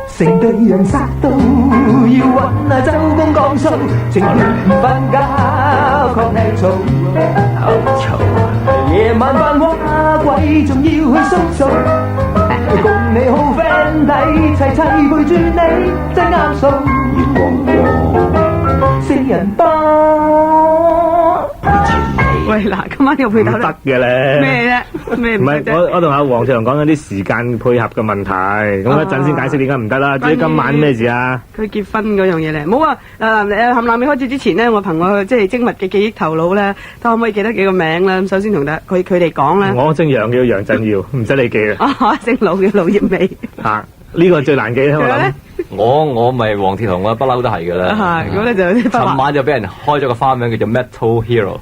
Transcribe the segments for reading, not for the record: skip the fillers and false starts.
成隊人殺到要揾阿周公講數，情願唔瞓覺確係嘈，好嘈。夜晚扮話鬼仲要去縮數，共你好 friend 睇齊齊陪住你真啱數。月光光四人幫。喂，嗱，今晚有配搭唔得嘅咧。咩啫？咩唔係，我同阿黃長講緊啲時間配合嘅問題，咁一陣先解釋點解唔得啦。至於今晚咩事啊？佢結婚嗰樣嘢咧，冇啊！冚冷未開始之前咧，我憑我即係精密嘅記憶頭腦咧，睇可唔可以記得幾個名咧？咁首先同佢哋講咧，我姓楊叫楊振耀，唔使你記啊。姓盧叫盧業美。嚇，呢個最難記啦，我諗。我咪黃鐵雄啊，不嬲都係噶啦。咁咧就尋晚就俾人開咗個花名叫做 Metal Hero。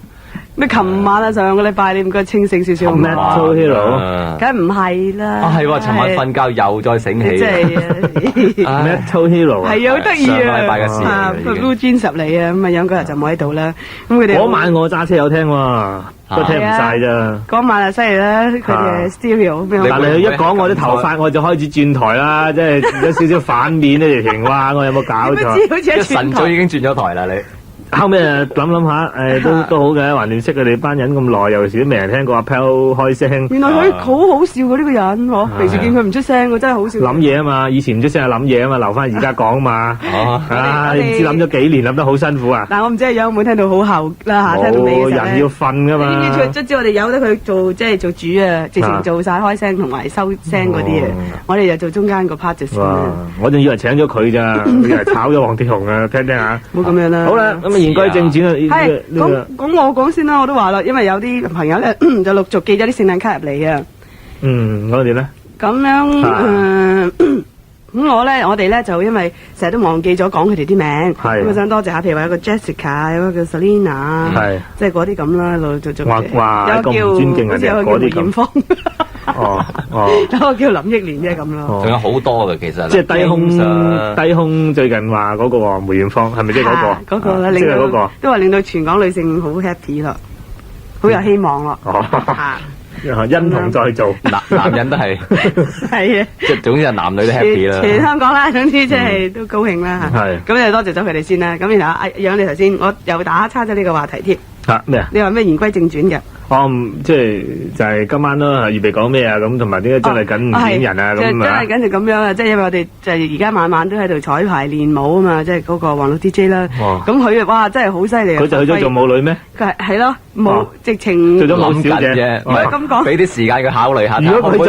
咩？琴晚啊，上個禮拜你唔該清醒少少。Metal Hero，梗唔係啦。係喎，尋晚瞓覺又再醒起。即係 Metal Hero 係啊，好得意啊！上個禮拜嘅事個 Blue Jeans 入嚟啊，咁啊楊嗰日就冇喺度啦。咁佢哋嗰晚我揸車有聽喎，都聽唔晒咋。嗰晚啊犀利啦，佢哋 Stereo。但係佢一講我啲頭髮，我就開始轉台啦，即係有少少反面咧，直情哇！我有冇搞錯？好似晨早已經轉咗台啦，你。後尾諗下，都好嘅，還亂識佢哋班人咁耐，尤其是都未人聽過阿 Pel 開聲。原來佢好好笑嘅呢個人，嗬！平時見佢唔出聲，我真係好笑。諗嘢啊嘛，以前唔出聲係諗嘢啊嘛，留翻而家講啊嘛。你唔知諗咗幾年，諗得好辛苦啊！但我唔知阿楊有冇聽到好後啦嚇，聽到尾嘅時候人要瞓噶嘛。知唔知我哋由得佢做即係做主啊，直情做晒開聲同埋收聲嗰啲啊，我哋就做中間個 part 就先啦。我仲以為請咗佢咋，以為炒咗黃鐵雄啊！聽下。冇咁樣啦。好啦，咁啊言歸正傳啊。係講我講先啦，我都話啦，因為有啲朋友咧就陸續寄咗啲聖誕卡入嚟啊。我哋咧咁樣咁我哋咧就因為成日都忘記咗講佢哋啲名，咁想多謝下，譬如話有個 Jessica，有個叫 Selina，即係嗰啲咁啦，陸續哇，咁唔尊敬人哋嗰啲咁。有個叫林憶蓮啫咁咯。仲有好多嘅其實。即係低空最近話嗰個梅艷芳係咪即係嗰個？嗰個啦，即係嗰個都話令到全港女性好 happy 咯，好有希望咯。因同再做，男人都係係啊，即係總之係男女都 happy 啦。全香港啦，總之即係都高興啦嚇。係咁就多謝咗佢哋先啦。咁然後阿楊你頭先我又打叉咗呢個話題添。咩啊？你話咩言歸正傳嘅？即係就係今晚都係預備講咩啊？咁同埋點解真係緊唔見人啊？咁真係緊就咁樣啊！即係因為我哋就係而家晚晚都喺度彩排練舞啊嘛！即係嗰個黃綠 DJ 啦。咁佢哇真係好犀利啊！佢就去咗做舞女咩？佢係咯，舞直情做咗舞小姐。唔係咁講，俾啲時間佢考慮下。如果佢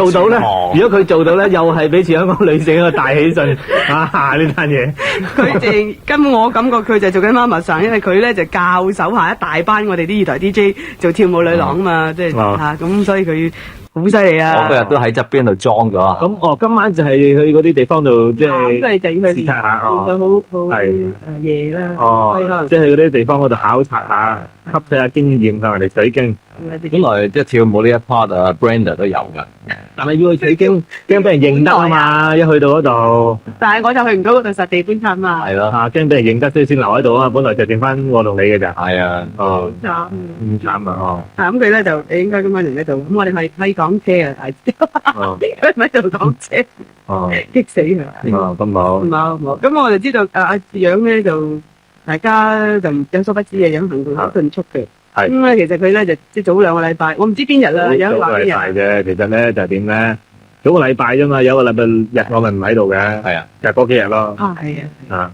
做到咧，又係俾全香港女性一個大喜訊啊！呢單嘢。佢哋跟我感覺佢就做緊媽媽桑，因為佢咧就教手下一大班我哋啲二台 DJ 做跳舞女郎啊嘛，即係咁，所以佢好犀利啊！我嗰日都喺側邊度裝咗。咁今晚就係去嗰啲地方度，即係都係就要去視察下，好夜啦。即係去嗰啲地方嗰度考察下，吸取下經驗向人哋取經。本來即係跳舞呢一 part 啊 ，Brenda 都有噶。但係要去取經，驚俾人認得啊嘛！一去到嗰度，但係我就去唔到嗰度實地觀察嘛。係咯，驚俾人認得，所以先留喺度啊！本來就剩翻我同你嘅咋。係啊，慘，唔慘啊！咁佢咧就應該今晚嚟呢度，咁我哋可以講車啊，佢唔喺度講車，激死佢。咁冇。冇。咁我哋知道阿楊咧就大家就有所不知嘅，楊行動好迅速嘅。係咁咧，其實佢咧就即係早2個禮拜，我唔知邊日啦。有一個禮拜啫，其實咧就係點咧？早個禮拜啫嘛，有個禮拜日我咪唔喺度嘅。係啊，就嗰幾日咯。係啊。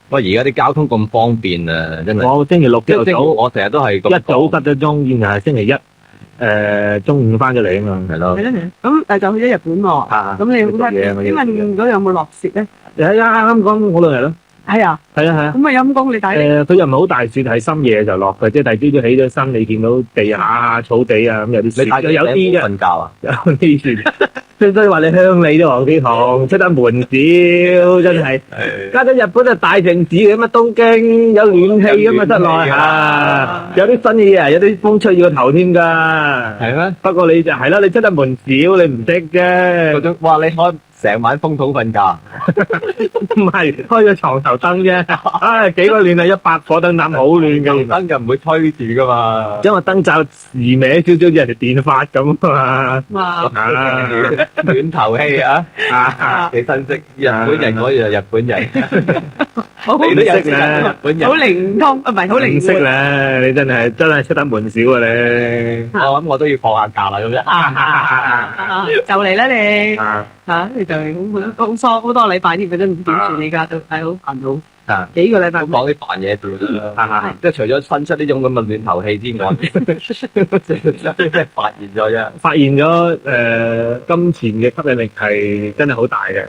不過而家啲交通咁方便啊，真係。我星期六朝早，我成日都係一早得咗鐘，然後係星期一中午翻咗嚟啊嘛。係咯。咁但係就去咗日本喎。咁你好得？請問嗰度有冇落雪咧？啱啱講嗰兩日咯。係啊，係啊，係啊。咁啊陰公你睇。佢又唔係好大雪，係深夜就落嘅，即係第二朝早起咗身，你見到地下啊、草地啊咁有啲雪。有啲啫。瞓覺啊？有啲雪。所以話你鄉里都黃飛鴻出得門少，真係。加咗日本啊大城市咁啊，東京有暖氣咁啊，室內啊，有啲新嘢啊，有啲風吹住個頭添㗎。係咩？不過你就係啦，你出得門少，你唔識啫。嗰種哇，你開成晚風筒瞓覺。唔係開咗床頭燈啫，幾個暖啊，100火燈膽好暖嘅，燈就唔會吹住噶嘛，因為燈罩時歪少少，似人哋電髮咁啊嘛。暖頭氣啊，幾新式，日本人嗰樣日本人，你都識咧，日本人好靈通，唔係好靈識咧，你真係出得門少啊你。我諗我都要放下假啦咁樣。就嚟啦你嚇，你就好多禮拜添，佢都唔點算你家都係好煩惱。幾個禮拜講啲扮嘢啦，即係除咗新出呢種咁嘅暖頭氣之外，即係發現咗啫。發現咗金錢嘅吸引力係真係好大嘅，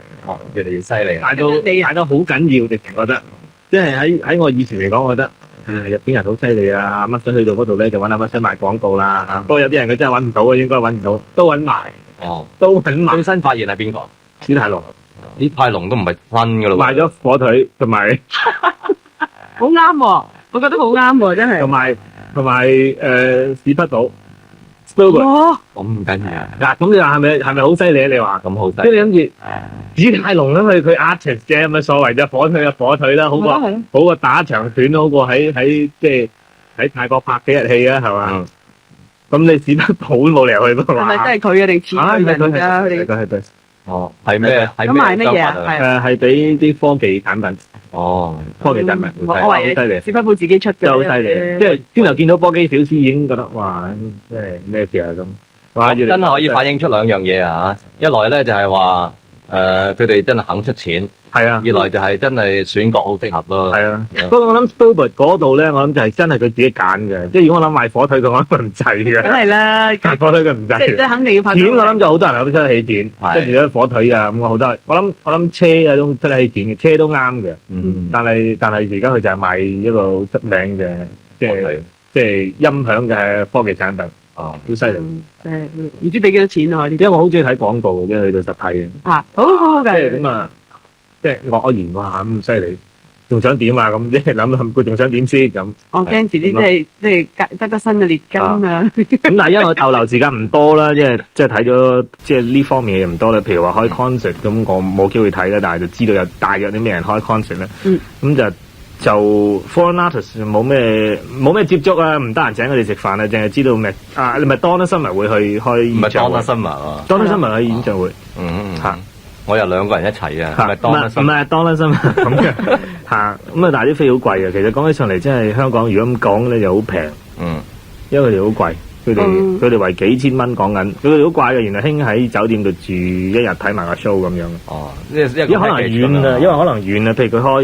越嚟越犀利，大到好緊要，直情覺得，即係喺我以前嚟講，我覺得日本人好犀利啊！乜想去到嗰度咧，就揾乜想賣廣告啦。不過有啲人佢真係揾唔到啊，應該揾唔到，都揾埋。都揾埋。最新發現係邊個？史泰龍。史泰龍都唔係新噶咯。賣咗火腿同埋。好啱喎，我覺得好啱喎，真係。同埋史匹堡。Spielberg。咁緊要。嗱，咁你話係咪好犀利啊？你話咁好犀利。即係你諗住史泰龍咁佢 artist 啫，有乜所謂啫？火腿就火腿啦，好過打長拳，好過喺即係喺泰國拍幾日戲啊，係嘛？咁你史匹堡冇理由去㗎嘛？係咪真係佢啊？定似佢人啊？佢哋係哦，係咩？咁賣乜嘢啊？係俾啲科技產品。哦，科技產品，我話犀利，史匹堡自己出嘅，真係好犀利。即係先頭見到波基小斯已經覺得哇，即係咩事啊咁。哇！真係可以反映出兩樣嘢啊！一來咧就係話佢哋真係肯出錢。係啊，二來就係真係選角好適合咯。係啊，不過我諗 Spielberg 嗰度咧，我諗就係真係佢自己揀嘅。即係如果我諗賣火腿嘅，我諗佢唔制嘅。梗係啦，賣火腿佢唔制。即係肯定要拍。錢我諗就好多人都出得起錢，即係如果火腿啊咁，好多我諗車啊都出得起錢嘅，車都啱嘅。但係而家佢就係賣一個好出名嘅，即係音響嘅科技產品。哦，好犀利。唔知俾幾多錢啊？因為我好中意睇廣告嘅，即係去到實體嘅。好嘅。即係咁啊！即係愕然哇咁犀利，仲想點啊？咁即係諗佢仲想點先咁。我驚自己即係得新嘅列根啊！咁但係因為我逗留時間唔多啦，即係睇咗即係呢方面嘅嘢唔多啦。譬如話開 concert 咁，我冇機會睇啦，但係就知道有大約啲咩人開 concert 咧。咁就 foreign artists 冇咩接觸啊，唔得閒請佢哋食飯啊，淨係知道咩你咪 Donna Summer 會去開演唱會。唔係 Donna Summer 啊，Donna Summer 開演唱會。嚇！我有兩個人一齊啊，唔係當啦心咁嘅嚇，咁啊但係啲飛好貴啊。其實講起上嚟，真係香港如果咁講咧就好平，因為佢哋好貴，佢哋為幾千蚊講緊，佢哋好貴嘅。原來興喺酒店度住一日睇埋個 show 咁樣。哦，因為可能遠啊，譬如佢開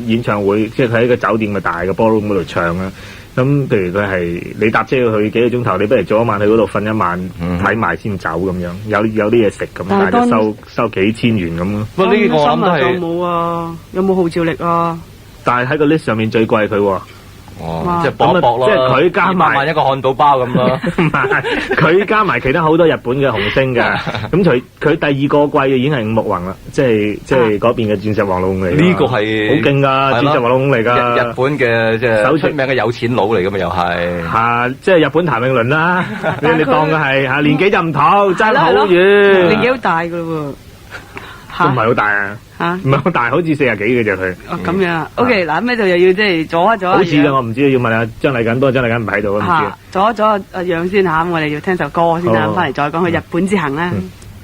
演唱會，即係佢喺個酒店嘅大嘅 ballroom 嗰度唱啊。咁譬如佢係你搭車去幾個鐘頭，你不如早一晚去嗰度瞓一晚，睇埋先走咁樣，有啲嘢食咁，但係就收幾千元咁咯。不過呢個我諗都係冇啊，有冇號召力啊？但係喺個 list 上面最貴佢喎。哦，即係搏一搏咯，即係佢加埋一個漢堡包咁咯。唔係，佢加埋其他好多日本嘅紅星㗎。咁佢第二個貴嘅已經係五木宏啦，即係嗰邊嘅鑽石王老五嚟。呢個係好勁㗎，鑽石王老五嚟㗎。日本嘅即係出名嘅有錢佬嚟㗎嘛，又係。即係日本譚詠麟啦。你當佢係年紀就唔同，爭好遠。年紀好大㗎喎。都唔係好大啊，唔係好大，好似40幾嘅啫佢。哦，咁樣，OK，嗱，咁咧就又要即係阻一阻。好似嘅，我唔知要問下張麗瑾，不過張麗瑾唔喺度，我唔知。阻一阻阿楊先嚇，我哋要聽首歌先啦，翻嚟再講去日本之行啦。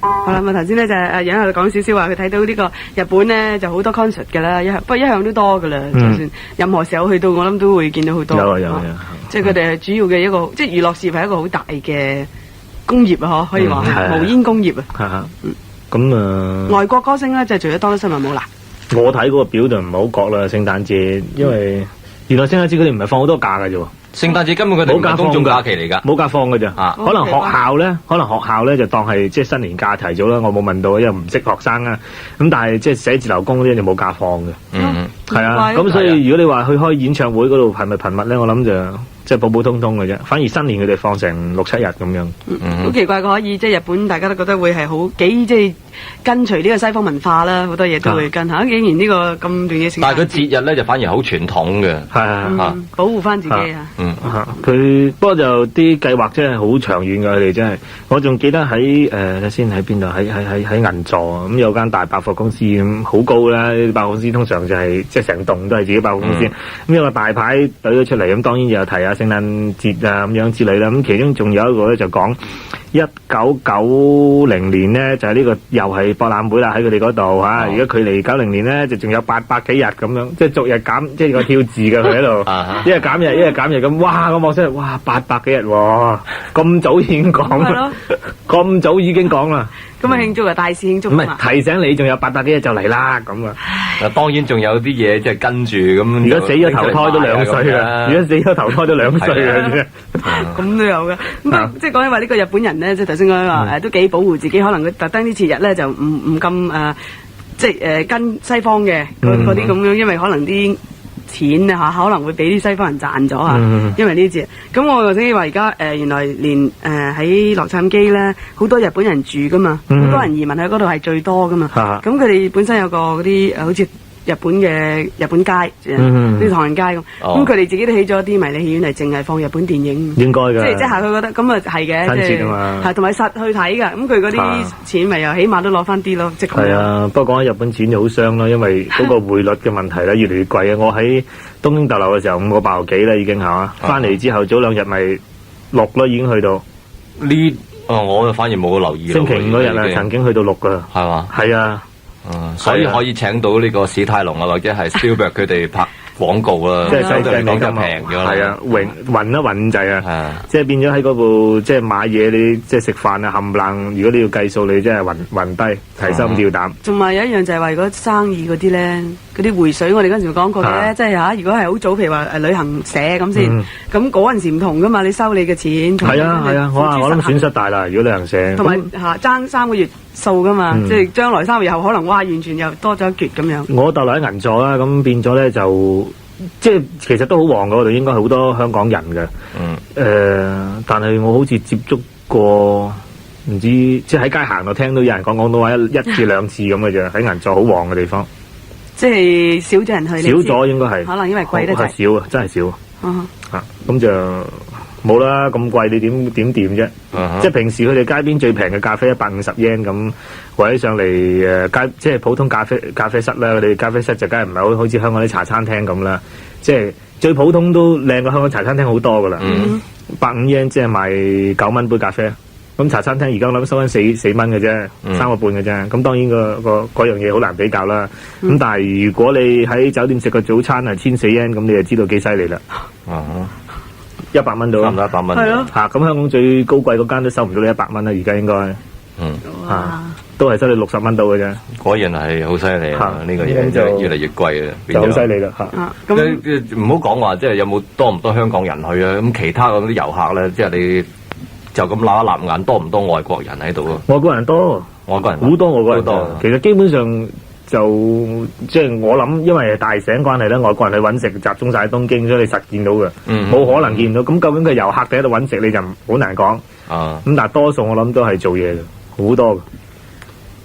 好啦，咁頭先咧就阿楊喺度講少少話，佢睇到呢個日本咧就好多 concert 㗎啦，不過一向都多㗎啦，就算任何時候去到，我諗都會見到好多。有。即係佢哋係主要嘅一個，即係娛樂事業係一個好大嘅工業啊！可以話係無煙工業啊。咁外國歌星咧就除咗Donna Summer冇啦。我睇嗰個表就唔係好覺啦，聖誕節，因為原來聖誕節佢哋唔係放好多假㗎啫喎。聖誕節根本佢哋冇公眾假期嚟㗎，冇假放㗎咋。可能學校咧就當係即係新年假提早啦。我冇問到，因為唔識學生啊。咁但係即係寫字樓工嗰啲就冇假放嘅。係啊。咁所以如果你話去開演唱會嗰度係咪頻密咧？我諗就即係普普通通嘅啫。反而新年佢哋放成6-7日咁樣。好奇怪嘅可以，即係日本大家都覺得會係好幾即係跟隨呢個西方文化啦，好多嘢都會跟嚇。竟然呢個咁短嘅時間，但係佢節日咧就反而好傳統嘅，保護翻自己啊。佢不過就啲計劃真係好長遠㗎，佢哋真係。我仲記得喺先喺邊度？喺銀座啊，咁有間大百貨公司咁好高啦。啲百貨公司通常就係即係成棟都係自己百貨公司。咁有個大牌舉咗出嚟，咁當然又提下聖誕節啊咁樣之類啦。咁其中仲有一個咧就講1990年咧就係呢個又係博覽會啦，喺佢哋嗰度嚇。如果距離90年咧就仲有800幾日咁樣，即係逐日減，即係個跳字嘅佢喺度，一日減日，一日減日咁。哇！我望出嚟，哇800幾日喎，咁早已經講啦，咁早已經講啦。咁啊慶祝啊，大肆慶祝唔係提醒你，仲有800幾日就嚟啦咁啊！當然仲有啲嘢即係跟住咁。如果死咗頭胎都2歲啦，如果死咗頭胎都2歲啦，咁都有嘅。咁即係講起話呢個日本人咧，即係頭先講話都幾保護自己，可能佢特登啲節日咧就唔咁即係跟西方嘅嗰啲咁樣，因為可能啲錢啊可能會俾啲西方人賺咗啊，因為呢啲節。咁我頭先話而家原來連喺洛杉磯咧，好多日本人住噶嘛，好多人移民喺嗰度係最多噶嘛。咁佢哋本身有個嗰啲好似日本街，啲唐人街咁。咁佢哋自己都起咗啲迷你戲院嚟，淨係放日本電影。應該㗎。即係佢覺得咁啊係嘅，親切啊嘛。係同埋實去睇㗎。咁佢嗰啲錢咪又起碼都攞翻啲咯，即係咁。係啊，不過講起日本錢就好傷咯，因為嗰個匯率嘅問題咧越嚟越貴啊！我喺東京逗留嘅時候5個8毫幾啦已經係嘛，翻嚟之後早2日咪6咯已經去到。我就反而冇留意。星期5嗰日啊，曾經去到6㗎。係嘛？係啊。所以可以請到呢個史泰龍啊，或者係 Spielberg 佢哋拍廣告啦，即係西製美金平咗啦。係啊，暈一暈滯啊，即係變咗喺嗰部即係買嘢你即係食飯啊冚唪唥，如果你要計數你真係暈低，提心吊膽。仲埋有一樣就係話如果生意嗰啲咧，嗰啲回水我哋嗰陣時講過嘅，即係如果係好早，譬如話旅行社咁先，咁嗰陣時唔同噶嘛，你收你嘅錢。係啊，我諗損失大啦，如果旅行社。同埋爭3個月數噶嘛，即係將來3個月後可能完全又多咗一橛咁樣。我逗留喺銀座啦，咁變咗咧就即係其實都好旺嗰度，應該好多香港人嘅。但係我好似接觸過唔知即係喺街行度聽到有人講廣東話一至2次咁嘅啫，喺銀座好旺嘅地方。即係少咗人去。少咗應該係。可能因為貴得滯。少啊，真係少。咁就。冇啦，咁貴你點掂啫？即係平時佢哋街邊最平嘅咖啡150 yen 咁，或者上嚟即係普通咖啡室啦。佢哋咖啡室就梗係唔係好似香港啲茶餐廳咁啦。即係最普通都靚過香港茶餐廳好多噶啦。150 yen 即係賣9蚊杯咖啡。咁茶餐廳而家我諗收緊4蚊嘅啫，3個半嘅啫。咁當然嗰樣嘢好難比較啦。咁但係如果你喺酒店食個早餐係14 yen，咁你就知道幾犀利啦。100蚊到，差唔多100蚊。係咯。咁香港最高貴嗰間都收唔到你100蚊啦，而家應該。都係收你60蚊到嘅啫。果然係好犀利啊！呢個嘢就越嚟越貴啦，變咗。就好犀利啦咁唔好講話，即係有冇多唔多香港人去啊？咁其他嗰啲遊客咧，即係你就咁揦一揦眼，多唔多外國人喺度啊？外國人多，好多外國人多。其實基本上。就即係我諗，因為大城關係咧，外國人去揾食集中晒喺東京，所以你實見到嘅，冇可能見到。咁究竟佢遊客喺度揾食，你就好難講。咁但係多數我諗都係做嘢嘅，好多嘅。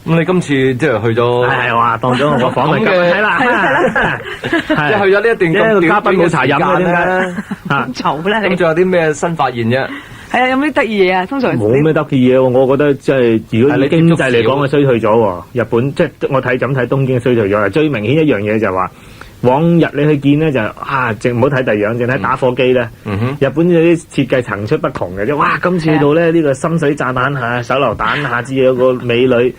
咁你今次即係去咗係話當咗我個訪問嘅，係啦，即係去咗呢一段咁嘉賓冇茶飲嘅點解？嘈啦你！咁仲有啲咩新發現啫？係啊，有咩得意嘢啊？通常冇咩得意嘢喎，我覺得即係如果以經濟嚟講，係衰退咗喎。日本即係我睇睇東京衰退咗。最明顯一樣嘢就係話，往日你去見咧就淨唔好睇第二樣，淨睇打火機咧。日本有啲設計層出不窮嘅啫。哇！今次去到咧呢個深水炸彈下手榴彈下至有個美女，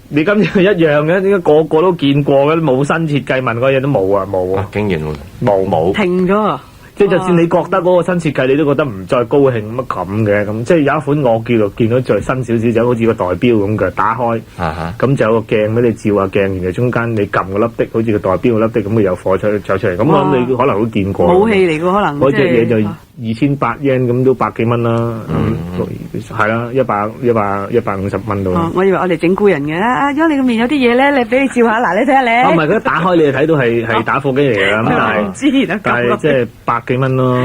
你今次一樣嘅，點解個個都見過嘅？冇新設計，問嗰嘢都冇啊，冇啊，竟然冇停咗。即係就算你覺得嗰個新設計，你都覺得唔再高興乜咁嘅咁。即係有一款我見到再新少少，就好似個代錶咁嘅，打開，咁就有個鏡俾你照下鏡，然後中間你撳個粒的，好似個代錶個粒的咁，會有火走出嚟。咁我諗你可能都見過。武器嚟嘅可能。嗰隻嘢就28 yen 咁都百幾蚊啦，係啦，150蚊到。我以為我哋整蠱人嘅，如果你個面有啲嘢咧，你俾你照下，嗱你睇下你。唔係，佢打開你就睇到係打火機嚟嘅，咁但係即係百幾蚊咯，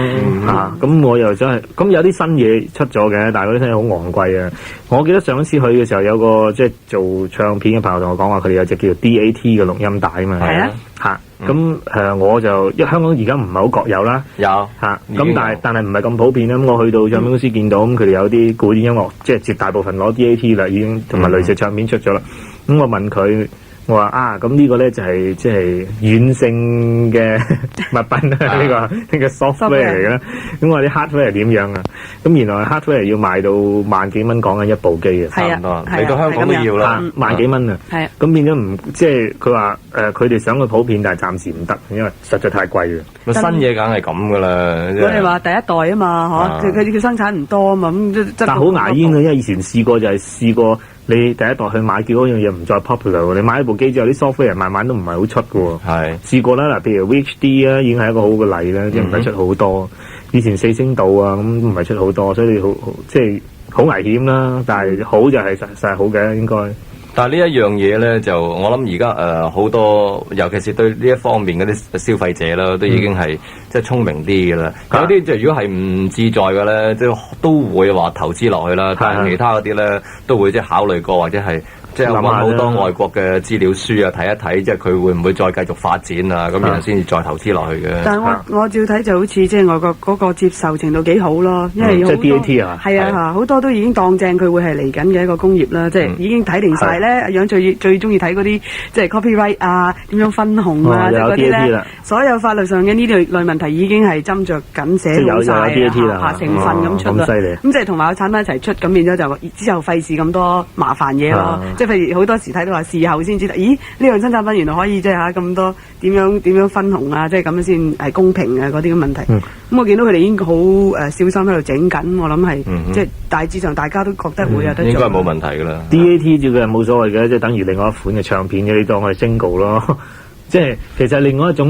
咁我又真係，咁有啲新嘢出咗嘅，但係嗰啲新嘢好昂貴啊！我記得上一次去嘅時候，有個即係做唱片嘅朋友同我講話，佢哋有隻叫做 DAT 嘅錄音帶啊嘛。係啊。咁我就因為香港而家唔係好國有啦，咁但係唔係咁普遍啦。咁我去到唱片公司見到，咁佢哋有啲古典音樂，即係絕大部分攞 DAT 啦，已經同埋類似唱片出咗啦。咁我問佢，我話咁呢個咧就係即係軟性嘅物品啦，呢個 software 嚟嘅啦。咁我啲 hardware 係點樣啊？咁原來 hardware 要賣到萬幾蚊，講緊一部機啊，差唔多。嚟到香港都要啦，萬幾蚊啊。係啊。咁變咗唔即係佢話佢哋想去普遍，但係暫時唔得，因為實在太貴啦。新嘢梗係咁噶啦。我哋話第一代啊嘛，佢生產唔多啊嘛，咁但係好牙煙啊，因為以前試過你第一代去買，結果嗰樣嘢唔再 popular。你買一部機之後，啲 software 慢慢都唔係好出嘅喎。係試過啦，嗱，譬如 VHD 啊，已經係一個好嘅例啦，即係唔係出好多。以前4聲道啊，咁唔係出好多，所以好即係好危險啦。但係好就係實係好嘅，應該。但係呢一樣嘢咧，就我諗而家好多，尤其是對呢一方面嗰啲消費者啦，都已經係即係聰明啲嘅啦。有啲就如果係唔自在嘅咧，都會話投資落去啦。但係其他嗰啲咧，都會即係考慮過或者係。即係揾好多外國嘅資料書啊，睇一睇，即係佢會唔會再繼續發展啊？咁然後先至再投資落去嘅。但係我照睇就好似即係外國嗰個接受程度幾好咯，因為好多即係 DAT 啊，係啊，好多都已經當正佢會係嚟緊嘅一個工業啦，即係已經睇定晒咧。阿楊最中意睇嗰啲即係 copyright 啊，點樣分紅啊，即係嗰啲咧，所有法律上嘅呢類問題已經係斟酌緊寫好晒啊，成分咁出啦。咁即係同埋個產品一齊出，咁變咗就之後費事咁多麻煩嘢咯。即係譬如好多時睇到話事後先知道，咦呢樣新產品原來可以即係咁多點樣分紅啊，即係咁樣先係公平啊嗰啲咁問題。咁我見到佢哋已經好小心喺度整緊，我諗係即係大致上大家都覺得會有得做。應該冇問題㗎啦。DAT 照佢係冇所謂嘅，即係等於另外一款嘅唱片嘅，你當我係 single 咯。即係其實另外一種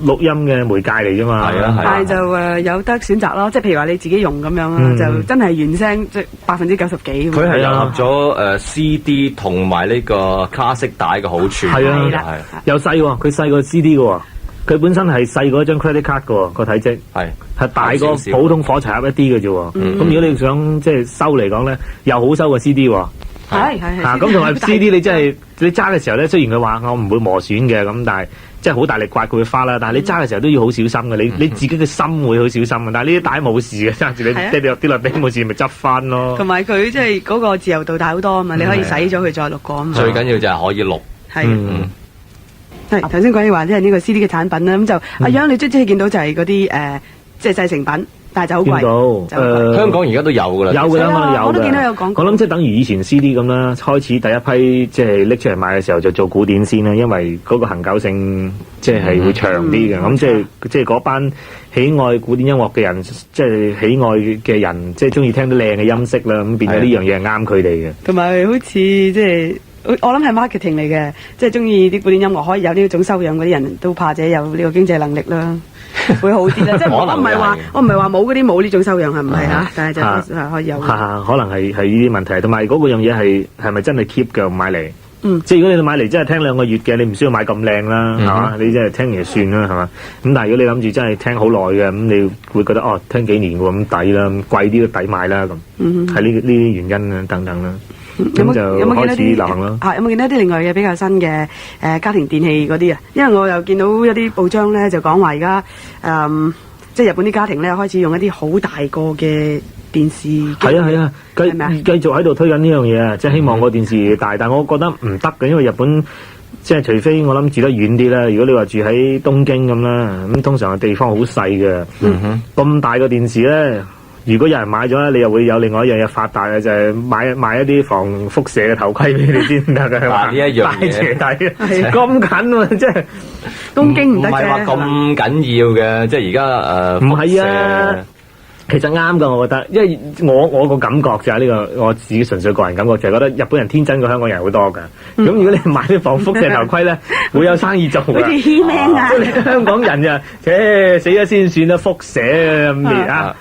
錄音嘅媒介嚟啫嘛，但係就有得選擇咯，即係譬如話你自己用咁樣啦，就真係原聲即係90%幾。佢係融合咗CD 同埋呢個卡式帶嘅好處。係啊，又細喎，佢細過 CD 嘅喎，佢本身係細過一張 credit card 嘅喎，個體積係大過普通火柴盒一啲嘅啫喎。咁如果你想即係收嚟講咧，又好收過 CD 喎。係咁同埋 CD 你真係你揸嘅時候咧，雖然佢話我唔會磨損嘅，咁但係即係好大力刮佢會花啦。但係你揸嘅時候都要好小心嘅，你自己嘅心會好小心嘅。但係呢啲帶冇事嘅，揸住你跌落地冇事咪執翻咯。同埋佢即係嗰個自由度大好多啊嘛，你可以洗咗佢再錄過啊嘛。最緊要就係可以錄。係頭先講起話即係呢個 CD 嘅產品啦，咁就阿楊你即係見到就係嗰啲即係製成品。但係就好貴，香港而家都有㗎啦，有㗎啦，我都見到有廣告。我諗即係等於以前 CD 咁啦，開始第一批即係拎出嚟賣嘅時候就做古典先啦，因為嗰個恆久性即係會長啲嘅。咁即係嗰班喜愛古典音樂嘅人，即係喜愛嘅人，即係中意聽到靚嘅音色啦。咁變咗呢樣嘢係啱佢哋嘅。同埋好似即係我諗係 marketing 嚟嘅，即係中意啲古典音樂可以有呢種修養嗰啲人都怕者有呢個經濟能力啦。會好啲啦，即係我唔係話冇嗰啲冇呢種修養係唔係啊？但係就可以有。可能係呢啲問題，同埋嗰個樣嘢係咪真係 keep 嘅買嚟？即係如果你買嚟真係聽2個月嘅，你唔需要買咁靚啦，係嘛？你真係聽完就算啦，係嘛？咁但係如果你諗住真係聽好耐嘅，咁你會覺得聽幾年喎，咁抵啦，貴啲都抵買啦，咁係呢啲原因啊等等啦。咁就開始流行咯。有冇見到啲另外嘅比較新嘅家庭電器嗰啲啊？因為我又見到一啲報章咧就講話而家即係日本啲家庭咧開始用一啲好大個嘅電視機。係啊，繼續喺度推緊呢樣嘢啊！即係希望個電視大，但係我覺得唔得嘅，因為日本即係除非我諗住得遠啲啦。如果你話住喺東京咁啦，咁通常嘅地方好細嘅，咁大個電視咧。如果有人買咗咧，你又會有另外一樣嘢發達嘅，就係買一啲防輻射嘅頭盔俾你先得嘅。呢一樣嘢斜底咁緊喎，即係東京唔得嘅。唔係話咁緊要嘅，即係而家唔係啊。其實啱㗎，我覺得，因為我個感覺就係呢個，我自己純粹個人感覺就係覺得日本人天真過香港人好多㗎。咁如果你買啲防輻射頭盔咧，會有生意做㗎。好似 He-Man 啊！即係香港人就，死咗先算啦，輻射咁烈啊！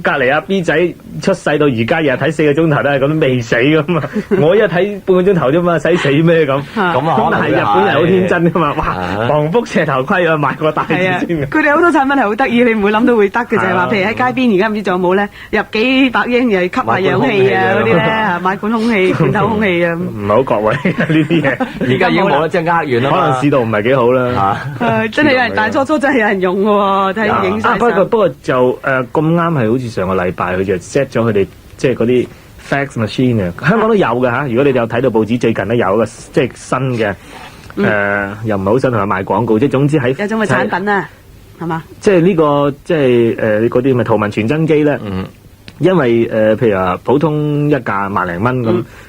隔離阿 B 仔出世到而家日日睇4個鐘頭都係咁未死咁嘛，我一睇半個鐘頭啫嘛，使死咩咁？咁但係日本人好天真噶嘛，哇！防輻射頭盔啊，買個大隻先嘅。佢哋好多產品係好得意，你唔會諗到會得嘅就係話，譬如喺街邊而家唔知仲有冇咧，入幾百英又吸下氧氣啊嗰啲咧，買管空氣、罐頭空氣啊。唔係好各位呢啲嘢，而家已經冇啦，即係呃完啦。可能市道唔係幾好啦。真係有人，但係初真係有人用嘅喎，睇影相。不過就咁啱係好似上個禮拜佢就 set 咗佢哋即係嗰啲 fax machine 啊，香港都有嘅嚇。如果你有睇到報紙，最近都有一個即係新嘅又唔係好新同埋賣廣告，即係總之喺有種嘅產品啊，係嘛？即係呢個即係嗰啲咪圖文傳真機咧。因為譬如話普通一架萬零蚊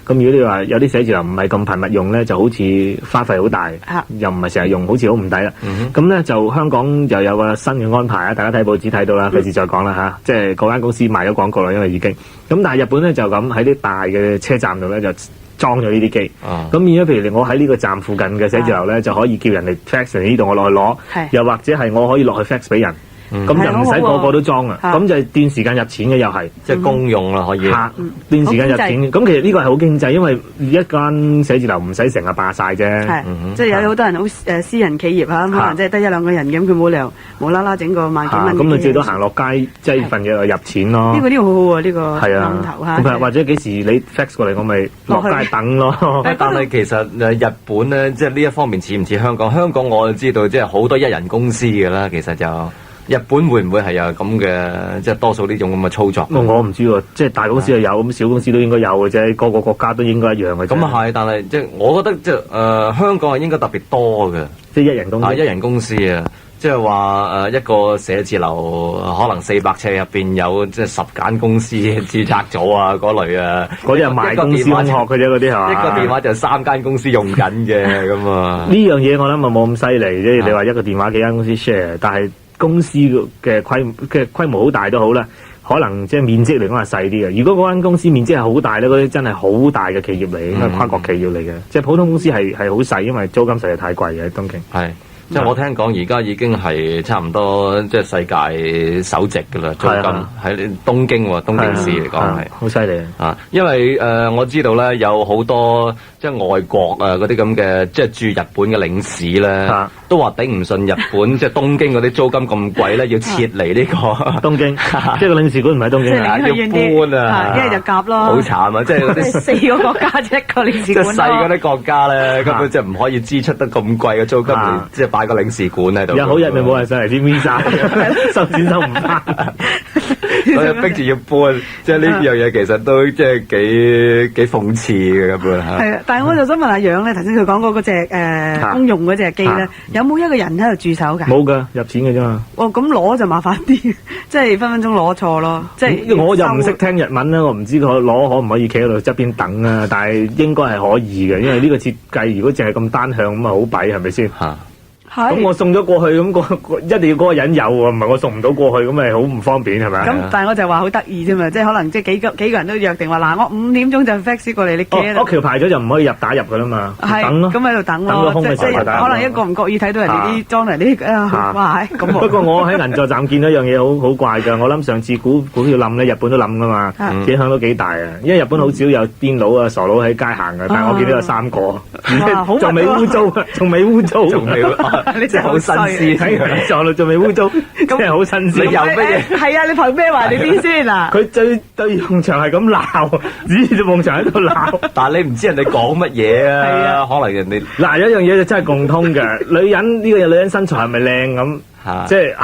咁，如果你話有啲寫字樓唔係咁頻密用咧，就好似花費好大，又唔係成日用，好似好唔抵啦。咁咧就香港又有個新嘅安排啊！大家睇報紙睇到啦，費事再講啦嚇。即係嗰間公司賣咗廣告啦，因為已經咁。但係日本咧就咁喺啲大嘅車站度咧就裝咗呢啲機。咁變咗譬如我喺呢個站附近嘅寫字樓咧，就可以叫人哋 fax 嚟呢度，我落去攞，又或者係我可以落去 fax 俾人。咁就唔使個個都裝啊，咁就斷時間入錢嘅又係，即係公用啦，可以。斷時間入錢，咁其實呢個係好經濟，因為一間寫字樓唔使成日霸晒啫。即係有好多人好私人企業啊，可能即係得一兩個人咁，佢冇理由無啦啦整個萬幾蚊。咁咪最多行落街擠份嘢入錢咯。呢個好好喎，呢個諗頭嚇。或者幾時你 fax 過嚟，我咪落街等咯。但係其實日本咧，即係呢一方面似唔似香港？香港我就知道，即係好多一人公司嘅啦，其實就。日本會唔會係有咁嘅，即係多數呢種咁嘅操作？我唔知喎，即係大公司又有，咁小公司都應該有嘅啫。個個國家都應該一樣嘅。咁啊係，但係即係我覺得即係香港係應該特別多嘅，即係一人公司。一人公司啊，即係話一個寫字樓可能400尺入邊有即係10間公司註冊咗啊嗰類啊，嗰啲係賣公司空殼嘅啫，嗰啲係嘛？一個電話就3間公司用緊嘅咁啊。呢樣嘢我諗啊冇咁犀利，即係你話一個電話幾間公司 share，但係公司嘅規模好大都好啦，可能即係面積嚟講係細啲嘅。如果嗰間公司面積係好大咧，嗰啲真係好大嘅企業嚟，應該跨國企業嚟嘅。即係普通公司係好細，因為租金實在太貴嘅喺東京。係。即係我聽講，而家已經係差唔多即係世界首席㗎啦，租金喺東京喎，東京市嚟講係好犀利啊！因為我知道咧，有好多即係外國嗰啲咁嘅即係駐日本嘅領事咧，都話頂唔順日本即係東京嗰啲租金咁貴咧，要撤離呢個東京，即係個領事館唔喺東京啊，要搬啊，一係就夾咯，好慘啊！即係嗰啲4個國家啫，一個領事館咯，即係細嗰啲國家咧，根本即係唔可以支出得咁貴嘅租金嚟，即係擺個領事館喺度。有好日咪冇人上嚟啲 visa， 收錢收唔翻，所以逼住要搬。即係呢樣嘢其實都即係幾諷刺嘅咁樣嚇。係啊，但係我就想問阿楊咧，頭先佢講過嗰隻公用嗰隻機咧，有冇一個人喺度駐守㗎？冇㗎，入錢嘅啫嘛。哦，咁攞就麻煩啲，即係分分鐘攞錯咯。即係我又唔識聽日文啦，我唔知佢攞可唔可以企喺度側邊等啊？但係應該係可以嘅，因為呢個設計如果淨係咁單向咁啊，好弊係咪先？嚇！咁我送咗過去，咁一定要嗰個人有喎，唔係我送唔到過去，咁咪好唔方便係咪？咁但係我就話好得意啫嘛，即係可能即係幾個人都約定話嗱，我5點鐘就 fax 過嚟，你企喺度。橋排咗就唔可以打入㗎啦嘛，等咯。咁喺度等咯，即係可能一個唔覺意睇到人哋啲裝嚟啲哇咁。不過我喺銀座站見到一樣嘢好怪㗎，我諗上次股票冧咧，日本都冧㗎嘛，影響都幾大啊！因為日本好少有癲佬啊、傻佬喺街行㗎，但係我見到有3個，仲未污糟，仲未污糟，你真係好新鮮，喺銀座度仲未污糟，真係好新鮮。你有乜嘢？係啊，你憑咩話你啲先啊？佢對用場係咁鬧，指住用場喺度鬧。但係你唔知人哋講乜嘢啊？係啊，可能人哋嗱有一樣嘢就真係共通嘅，女人呢個女人身材係咪靚咁？即係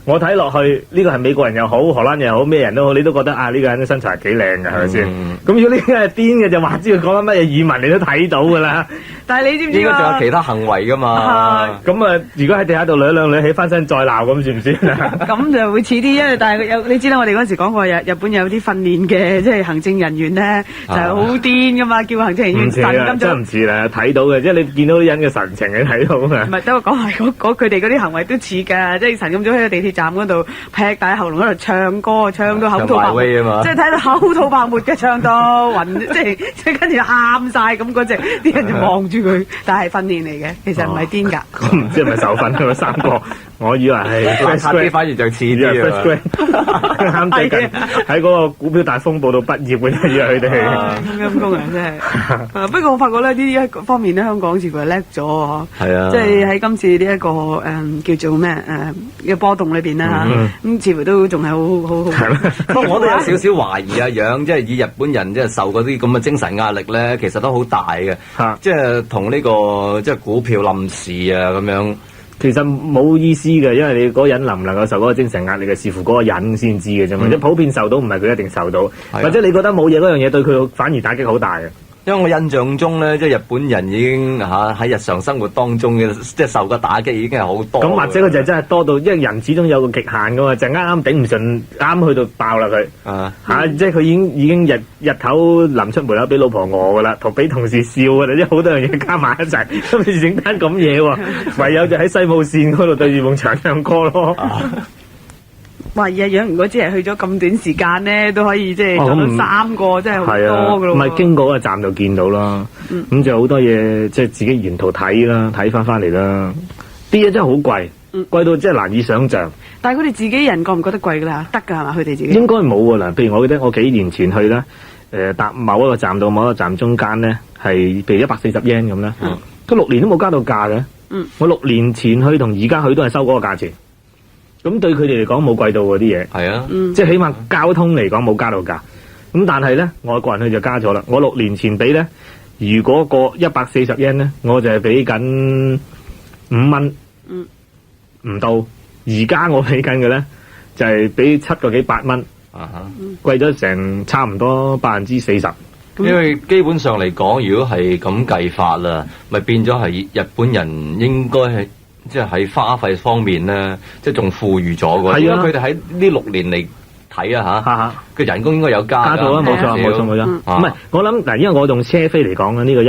我睇落去呢個係美國人又好，荷蘭又好，咩人都好，你都覺得呢個人嘅身材係幾靚嘅，係咪先？咁如果呢個係癲嘅，就話知佢講緊乜嘢語文，你都睇到㗎啦。但係你知唔知應該仲有其他行為㗎嘛？咁如果喺地下度兩兩起翻身再鬧咁算唔算啊？咁就會似啲，因為但係你知啦，我哋嗰時講過日本有啲訓練嘅，即係行政人員咧就係好癲㗎嘛，叫行政人員神咁就真唔似啦，睇到嘅，即係你見到啲人嘅神情，你睇到㗎。唔係，等我講埋佢哋嗰啲行為都似嘅。嘅，即係陳咁早喺個地鐵站嗰度劈大喉嚨喺度唱歌，唱到口吐白沫，唱埋威啊嘛即係睇到口吐白沫嘅，唱到暈，即係跟住喊晒咁嗰隻，啲人就望住佢，但係訓練嚟嘅，其實唔係癲㗎。我唔知係咪受訓嗰三個，我以為係 first 啲 grade，反而就似啲啊 grade，啱最近喺嗰個股票大風暴度畢業嘅啫，以為佢哋。咁陰功啊，真係。不過我發覺咧，呢一方面咧，香港似乎係叻咗喎。係啊，即係喺今次呢一個叫做咩嘅波動裏邊啦嚇，咁似乎都仲係好。不過我都有少少懷疑啊，樣即係以日本人即係受嗰啲咁嘅精神壓力咧，其實都好大嘅。即係同呢個即係股票冧市啊咁樣。其實冇意思嘅，因為你嗰個人能唔能夠受嗰個精神壓力嘅，視乎嗰個人先知嘅啫嘛。即係普遍受到，唔係佢一定受到，或者你覺得冇嘢嗰樣嘢對佢反而打擊好大嘅。因為我印象中咧，即係日本人已經喺日常生活當中嘅，即係受嘅打擊已經係好多。咁或者佢就真係多到，因為人始終有個極限噶嘛，就啱啱頂唔順，啱去到爆啦佢。即係佢已經日頭臨出門口俾老婆餓噶啦，同俾同事笑噶啦，即係好多樣嘢加埋一齊，咁你整單咁嘢喎，唯有就喺西武線嗰度對住埲牆唱歌咯。哇！日樣如果只係去咗咁短時間咧，都可以即係做到3個，真係好多噶咯。唔係經過嗰個站就見到啦。咁就好多嘢，即係自己沿途睇啦，睇翻嚟啦。啲嘢真係好貴，貴到真係難以想像。但係佢哋自己人覺唔覺得貴㗎啦？得㗎係嘛？佢哋自己應該冇㗎啦。譬如我記得我幾年前去咧，搭某一個站到某一個站中間咧，係譬如140 yen 咁咧，佢6年都冇加到價嘅。我6年前去同而家去都係收嗰個價錢。咁對佢哋嚟講冇貴到嗰啲嘢，係啊，即係起碼交通嚟講冇加到價。咁但係咧，外國人去就加咗啦。我6年前俾咧，如果個140 yen 咧，我就係俾緊5蚊，唔到。而家我俾緊嘅咧，就係俾7個幾8蚊，貴咗成差唔多40%。因為基本上嚟講，如果係咁計法啦，咪變咗係日本人應該係。即係喺花費方面咧，即係仲富裕咗嘅。因為佢哋喺呢6年嚟睇啊嚇，佢人工應該有加咗啦，冇錯。唔係我諗嗱，因為我用車飛嚟講咧，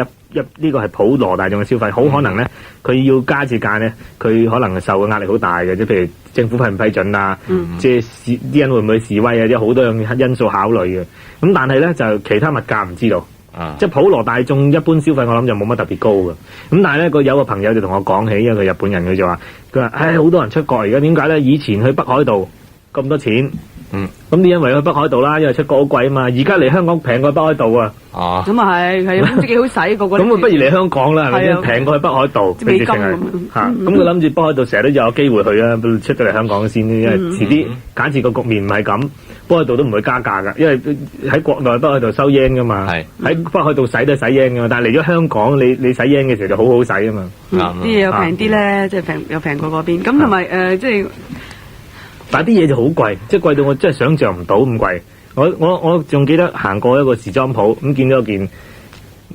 呢個係普羅大眾嘅消費，好可能咧佢要加節價咧，佢可能受嘅壓力好大嘅，即係譬如政府批唔批准啊，即係啲人會唔會示威啊，即係好多樣因素考慮嘅。咁但係咧就其他物價唔知道。即係普羅大眾一般消費，我諗就冇乜特別高嘅。咁但係咧，有個朋友就同我講起，因為佢日本人，佢就話：佢話好多人出國而家點解咧？以前去北海道咁多錢，咁啲因為去北海道啦，因為出國好貴啊嘛。而家嚟香港平過北海道啊！咁啊係唔知幾好使個個。咁不如嚟香港啦，係咪先？平過去北海道，美金咁咁佢諗住北海道成日都有機會去啊，出咗嚟香港先，因為遲啲假設個局面唔係咁。北海道都唔會加價㗎，因為喺國內北海道收 yen 㗎嘛，喺北海道使都係使 yen 㗎嘛，但係嚟咗香港，你使 yen 嘅時候就好好使啊嘛。啲嘢又平啲咧，即係又平過嗰邊。咁同埋即係，但係啲嘢就好貴，即係貴到我真係想像唔到咁貴。我仲記得行過一個時裝鋪，咁見到件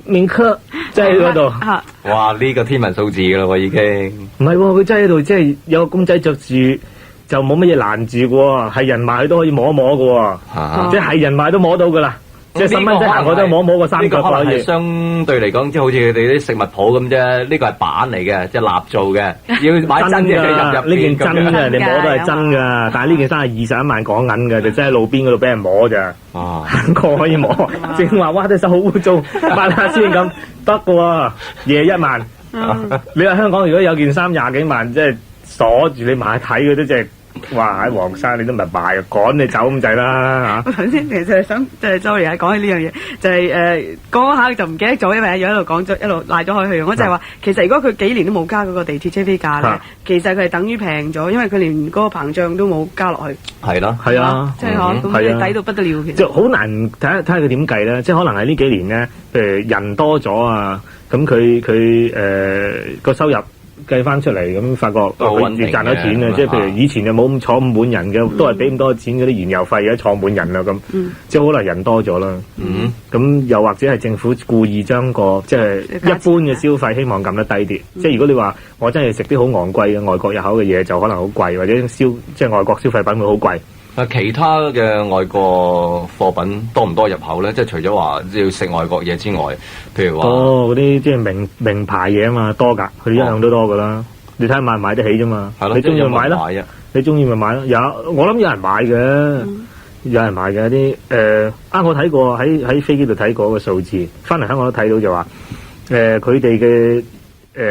名克，即係喺嗰度。哇！呢個天文數字㗎啦喎，已經。唔係喎，佢真係喺度，即係有個公仔着住。就冇乜嘢攔住嘅喎，係人賣佢都可以摸一摸嘅喎，即係人賣都摸到嘅啦。即係細蚊仔行過都摸摸個三角可以。相對嚟講，即係好似佢哋啲食物鋪咁啫。呢個係板嚟嘅，即係蠟做嘅，要買真嘅入呢件真嘅，你摸都係真㗎。但係呢件衫係21萬港銀嘅，就真係路邊嗰度俾人摸咋。行過可以摸，正話哇隻手好污糟，抹下先咁得嘅喎，夜1萬。你話香港如果有件衫20幾萬，即係鎖住你買睇嗰啲，即係。哇！喺黃山你都唔係賣，趕你走咁滯啦嚇！我頭先其實係想即係 sorry 啊，講起呢樣嘢，就係講下就唔記得咗，因為一路講咗一路賴咗開去。我就係話，其實如果佢幾年都冇加嗰個地鐵車飛價咧，其實佢係等於平咗，因為佢連嗰個膨脹都冇加落去。係咯，係啊，即係嗬，咁你抵到不得了。其實就好難睇下佢點計咧，即係可能係呢幾年咧，譬如人多咗啊，咁佢個收入。計翻出嚟咁，發覺佢賺到錢啊！即係譬如以前就冇咁坐咁滿人嘅，都係俾咁多錢嗰啲燃油費，而家坐滿人啦咁，即係可能人多咗啦。咁又或者係政府故意將個即係一般嘅消費希望撳得低啲。即係如果你話我真係食啲好昂貴嘅外國入口嘅嘢，就可能好貴，或者即係外國消費品會好貴。其他嘅外國貨品多唔多入口咧？即係除咗話要食外國嘢之外，譬如話嗰啲即係名牌嘢啊嘛，多㗎，佢哋一向都多㗎啦。你睇下買唔買得起啫嘛。係咯，你中意咪買咯，啊！你中意咪買咯。我諗有人買嘅，有人買嘅啲我睇過喺飛機度睇過個數字，翻嚟香港都睇到就話佢哋嘅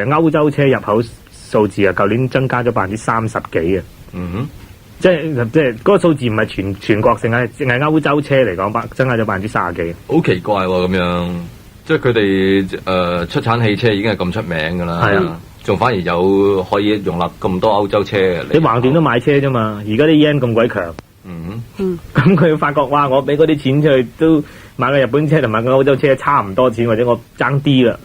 歐洲車入口數字啊，舊年增加咗30%幾啊。嗯哼。即係嗰個數字唔係全國性啊，淨係歐洲車嚟講，增加咗30%幾。好奇怪喎，咁樣，即係佢哋出產汽車已經係咁出名噶啦，係啊，仲反而有可以容納咁多歐洲車。你橫掂都買車啫嘛，而家啲 yen 咁鬼強，咁佢發覺哇，我俾嗰啲錢出去都買個日本車同買個歐洲車差唔多錢，或者我爭啲啦，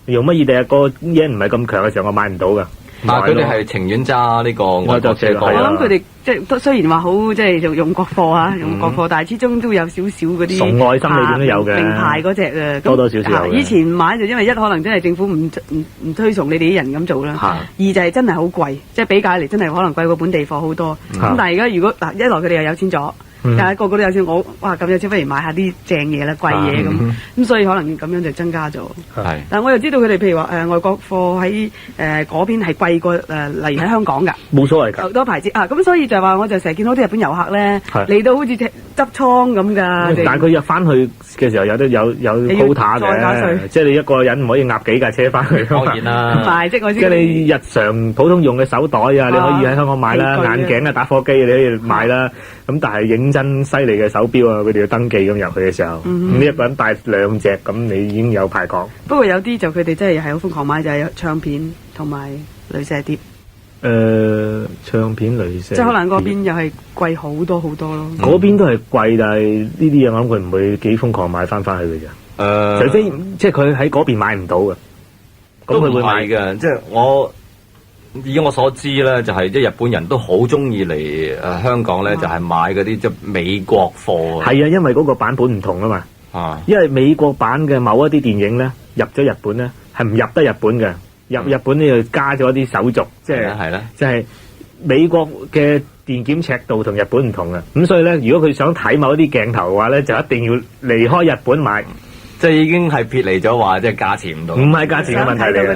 用乜嘢？第日個 yen 唔係咁強嘅時候，我買唔到噶。但係佢哋係情願揸呢個外國車多。我諗佢哋即係都雖然話好即係用國貨啊，用國貨，但係始終都有少少嗰啲崇愛心裏邊都有嘅，名牌嗰隻啊，多少少有。以前買就因為一可能真係政府唔推崇你哋啲人咁做啦，二就係真係好貴，即係比較嚟真係可能貴過本地貨好多。咁但係而家如果嗱一來佢哋又有錢咗。但係個個都有錢，哇咁有錢，不如買下啲正嘢啦，貴嘢咁，所以可能咁樣就增加咗。係，但係我又知道佢哋譬如話外國貨喺嗰邊係貴過例如喺香港㗎。冇所謂㗎。好多牌子啊，咁所以就話我就成日見到啲日本遊客咧嚟到好似執倉咁㗎。但係佢入翻去嘅時候有 quota 嘅，即係你一個人唔可以壓幾架車翻去。當然啦。唔係，即係你日常普通用嘅手袋啊，你可以喺香港買啦，眼鏡啊、打火機你可以買啦。咁但係認真犀利嘅手錶啊，佢哋要登記咁入去嘅時候，咁一個人帶2隻，咁你已經有排講。不過有啲就佢哋真係好瘋狂買，就係唱片同埋鐳射碟。唱片鐳射，即係可能嗰邊又係貴好多好多咯。嗰邊都係貴，但係呢啲嘢我諗佢唔會幾瘋狂買翻去嘅啫。除非即係佢喺嗰邊買唔到嘅，咁佢會買嘅。即係以我所知咧，就係即係日本人都好中意嚟香港咧，就係買嗰啲即係美國貨。係啊，因為嗰個版本唔同啊嘛。啊，因為美國版嘅某一啲電影咧入咗日本咧係唔入得日本嘅，入日本呢就加咗啲手續，即係即係美國嘅電檢尺度同日本唔同嘅，咁所以咧如果佢想睇某一啲鏡頭嘅話咧，就一定要離開日本買。即係已經係撇離咗話，即係價錢唔同。唔係價錢嘅問題嚟嘅，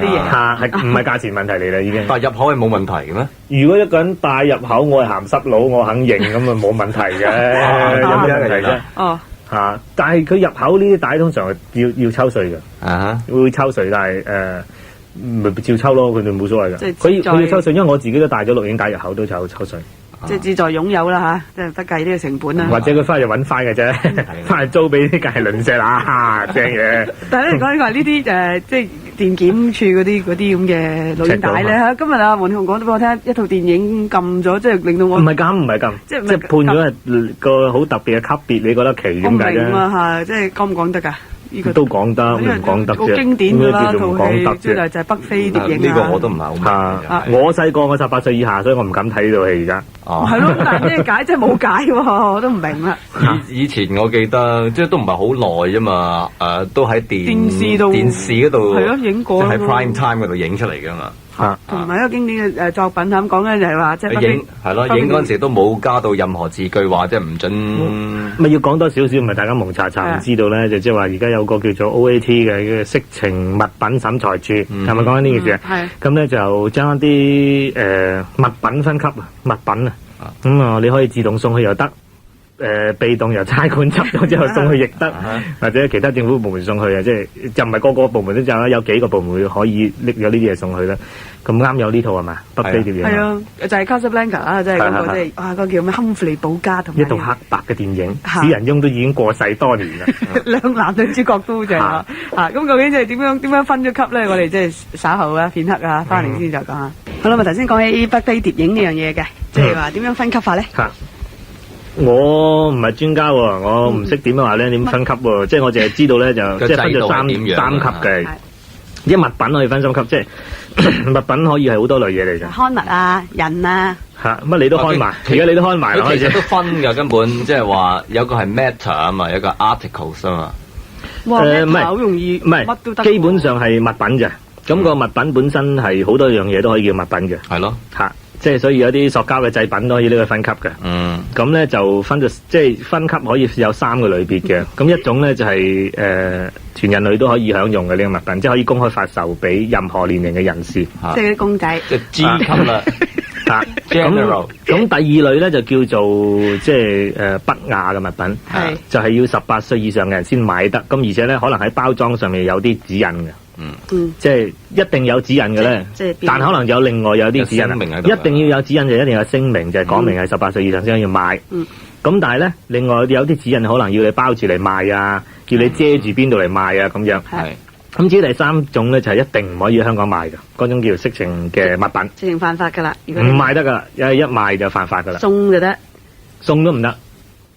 係唔係價錢問題嚟啦已經。但係入口係冇問題嘅咩？如果一個人帶入口，我係鹹濕佬，我肯認咁啊冇問題嘅，有咩問題啫？哦，但係佢入口呢啲帶通常係要抽稅嘅，會抽稅，但係咪照抽咯，佢哋冇所謂嘅。佢要抽稅，因為我自己都帶咗錄影帶入口都抽稅。即係志在擁有啦嚇，即係不計呢個成本啦。或者佢翻去揾翻嘅啫，翻去租俾啲隔離鄰舍啦，正嘢。但係咧，講呢啲即係電檢處嗰啲咁嘅錄影帶咧嚇，今日啊黃天鴻講咗俾我聽，一套電影撳咗，即係令到我唔係撳，即係判咗係個好特別嘅級別，你覺得奇點解咧？我明啊，即係講唔講得㗎？都講得，唔講得啫。好經典㗎啦，套戲就係北非電影。呢個我都唔係好明。我細個我18歲以下，所以我唔敢睇呢套戲而家。哦，係咯，但係咩解？即係冇解喎，我都唔明啦。以前我記得，即係都唔係好耐啫嘛。都喺電視嗰度係咯影過，喺 Prime Time 嗰度影出嚟㗎嘛。同埋一個經典嘅作品咁講咧，就係話即係影係咯，影嗰陣時都冇加到任何字句話，即係唔準。咪要講多少少，咪大家蒙查查唔知道咧，就即係話而家有個叫做 OAT 嘅色情物品審裁處，係咪講緊呢件事啊？係。咁咧就將一啲物品分級啊，物品啊，咁啊你可以自動送去又得。被動由差館執咗之後送去亦得，或者其他政府部門送去啊，即係就唔係個個部門都有啦，有幾個部門可以拎咗呢啲嘢送去啦。咁啱有呢套係嘛？北非碟嘢係啊，就係 Casablanca 啦，即係嗰個即係嗰個叫咩？亨弗利保加同一套黑白嘅電影，史仁翁都已經過世多年啦。兩男女主角都正啊！咁究竟即係點樣分咗級咧？我哋即係稍後啊片刻啊翻嚟先就講下。好啦，咪頭先講起北非碟影呢樣嘢嘅，即係話點樣分級法咧？我唔係專家喎，我唔識點樣話咧，點分級喎？即係我淨係知道咧，就即係分咗三級嘅。啲物品可以分三級，即係物品可以係好多類嘢嚟嘅。刊物啊，人啊。乜你都開埋？而家你都開埋啦，其實都分㗎，根本即係話有個係 matter 啊嘛，有個 articles 啊嘛。哇，matter好容易，唔係乜都得。基本上係物品啫。咁個物品本身係好多樣嘢都可以叫物品嘅。係咯。即係所以有啲塑膠嘅製品都可以呢個分級嘅。咁咧就分咗，即係分級可以有3個類別嘅。咁一種咧就係全人類都可以享用嘅呢個物品，即係可以公開發售俾任何年齡嘅人士。即係啲公仔。即係 G 級啦。General。咁第二類咧就叫做即係不雅嘅物品，就係要18歲以上嘅人先買得。咁而且咧可能喺包裝上面有啲指引嘅。即係一定有指引嘅咧，但可能有另外有啲指引，一定要有指引就一定有聲明，就係講明係18歲以上先可以買。咁但係咧，另外有啲指引可能要你包住嚟賣啊，叫你遮住邊度嚟賣啊咁樣。咁至於第3種咧，就係一定唔可以喺香港賣嘅，嗰種叫色情嘅物品。色情犯法噶啦，唔賣得噶啦，一賣就犯法噶啦。送就得，送都唔得。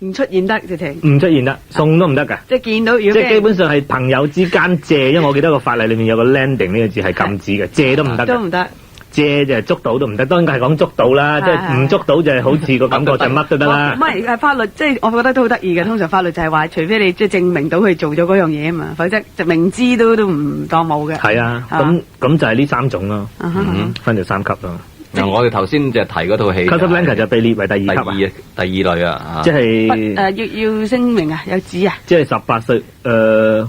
唔出現得直情，唔出現得，送都唔得噶。即係見到，如果即係基本上係朋友之間借，因為我記得個法例裏面有個 landing 呢個字係禁止嘅，借都唔得。都唔得。借就係捉到都唔得，當然係講捉到啦，即係唔捉到就係好似個感覺就乜都得啦。唔係法律，即係我覺得都好得意嘅。通常法律就係話，除非你即係證明到佢做咗嗰樣嘢啊嘛，否則就明知都唔當冇嘅。係啊，咁就係呢3種咯，分咗3級咯。我哋頭先就提嗰套戲 Casablanca 就被列為第2級第2類啊，即係要聲明啊，有指啊，即係18歲咁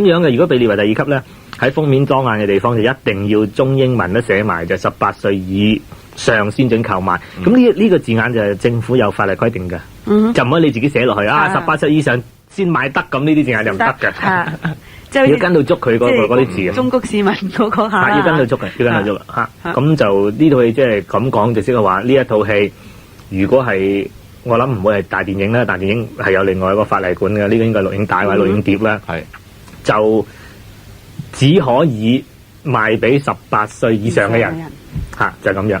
樣嘅。如果被列為第2級咧，喺封面裝眼嘅地方就一定要中英文都寫埋，就18歲以上先准購買。咁呢個字眼就係政府有法例規定嘅，就唔可以你自己寫落去啊！18歲以上先買得，咁呢啲字眼就唔得嘅。即係要跟到捉佢嗰啲字嘅。中國市民嗰個下要跟到捉嘅，要跟到捉嚇。咁就呢套戲即係咁講，就即係話呢一套戲，如果係我諗唔會係大電影啦，大電影係有另外一個法例管嘅，呢個應該係錄影帶或者錄影碟啦。就只可以賣俾18歲以上嘅人，就係咁樣。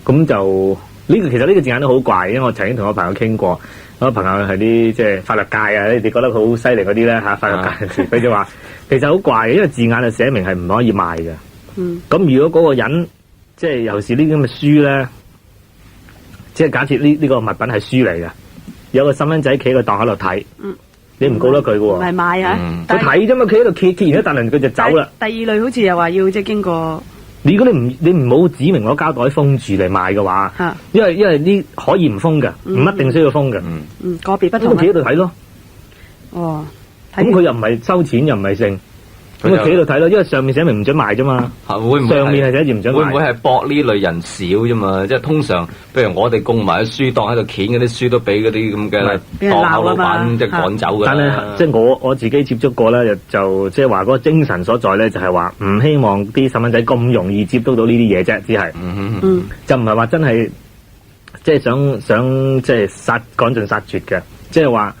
咁就呢個其實呢個字眼都好怪，因為我曾經同我朋友傾過，我朋友係啲即係法律界啊，你哋覺得好犀利嗰啲咧嚇，法律界人士，佢就話其實好怪，因為字眼就寫明係唔可以賣嘅。咁如果嗰個人即係尤其是呢啲咁嘅書咧，即係假設呢個物品係書嚟嘅，有個細蚊仔企喺個檔口度睇。你唔告得佢嘅喎，唔係買啊！佢睇啫嘛，企喺度揭完一啖，佢就走啦。第2類好似又話要即係經過。如果你唔好指明攞膠袋封住嚟賣嘅話，因為呢可以唔封嘅，唔一定需要封嘅。個別不同。咁企喺度睇咯。哦。咁佢又唔係收錢，又唔係剩。咁佢企喺度睇咯，因為上面寫明唔准賣啫嘛。會唔會上面係寫住唔准賣？會唔會係博呢類人少啫嘛？即係通常，譬如我哋供埋啲書檔喺度掀嗰啲書，都俾嗰啲咁嘅檔口老闆即係趕走㗎。但係即係我自己接觸過咧，就即係話嗰個精神所在咧，就係話唔希望啲細蚊仔咁容易接觸到呢啲嘢啫，只係，就唔係話真係即係想即係趕盡殺絕嘅，即係話。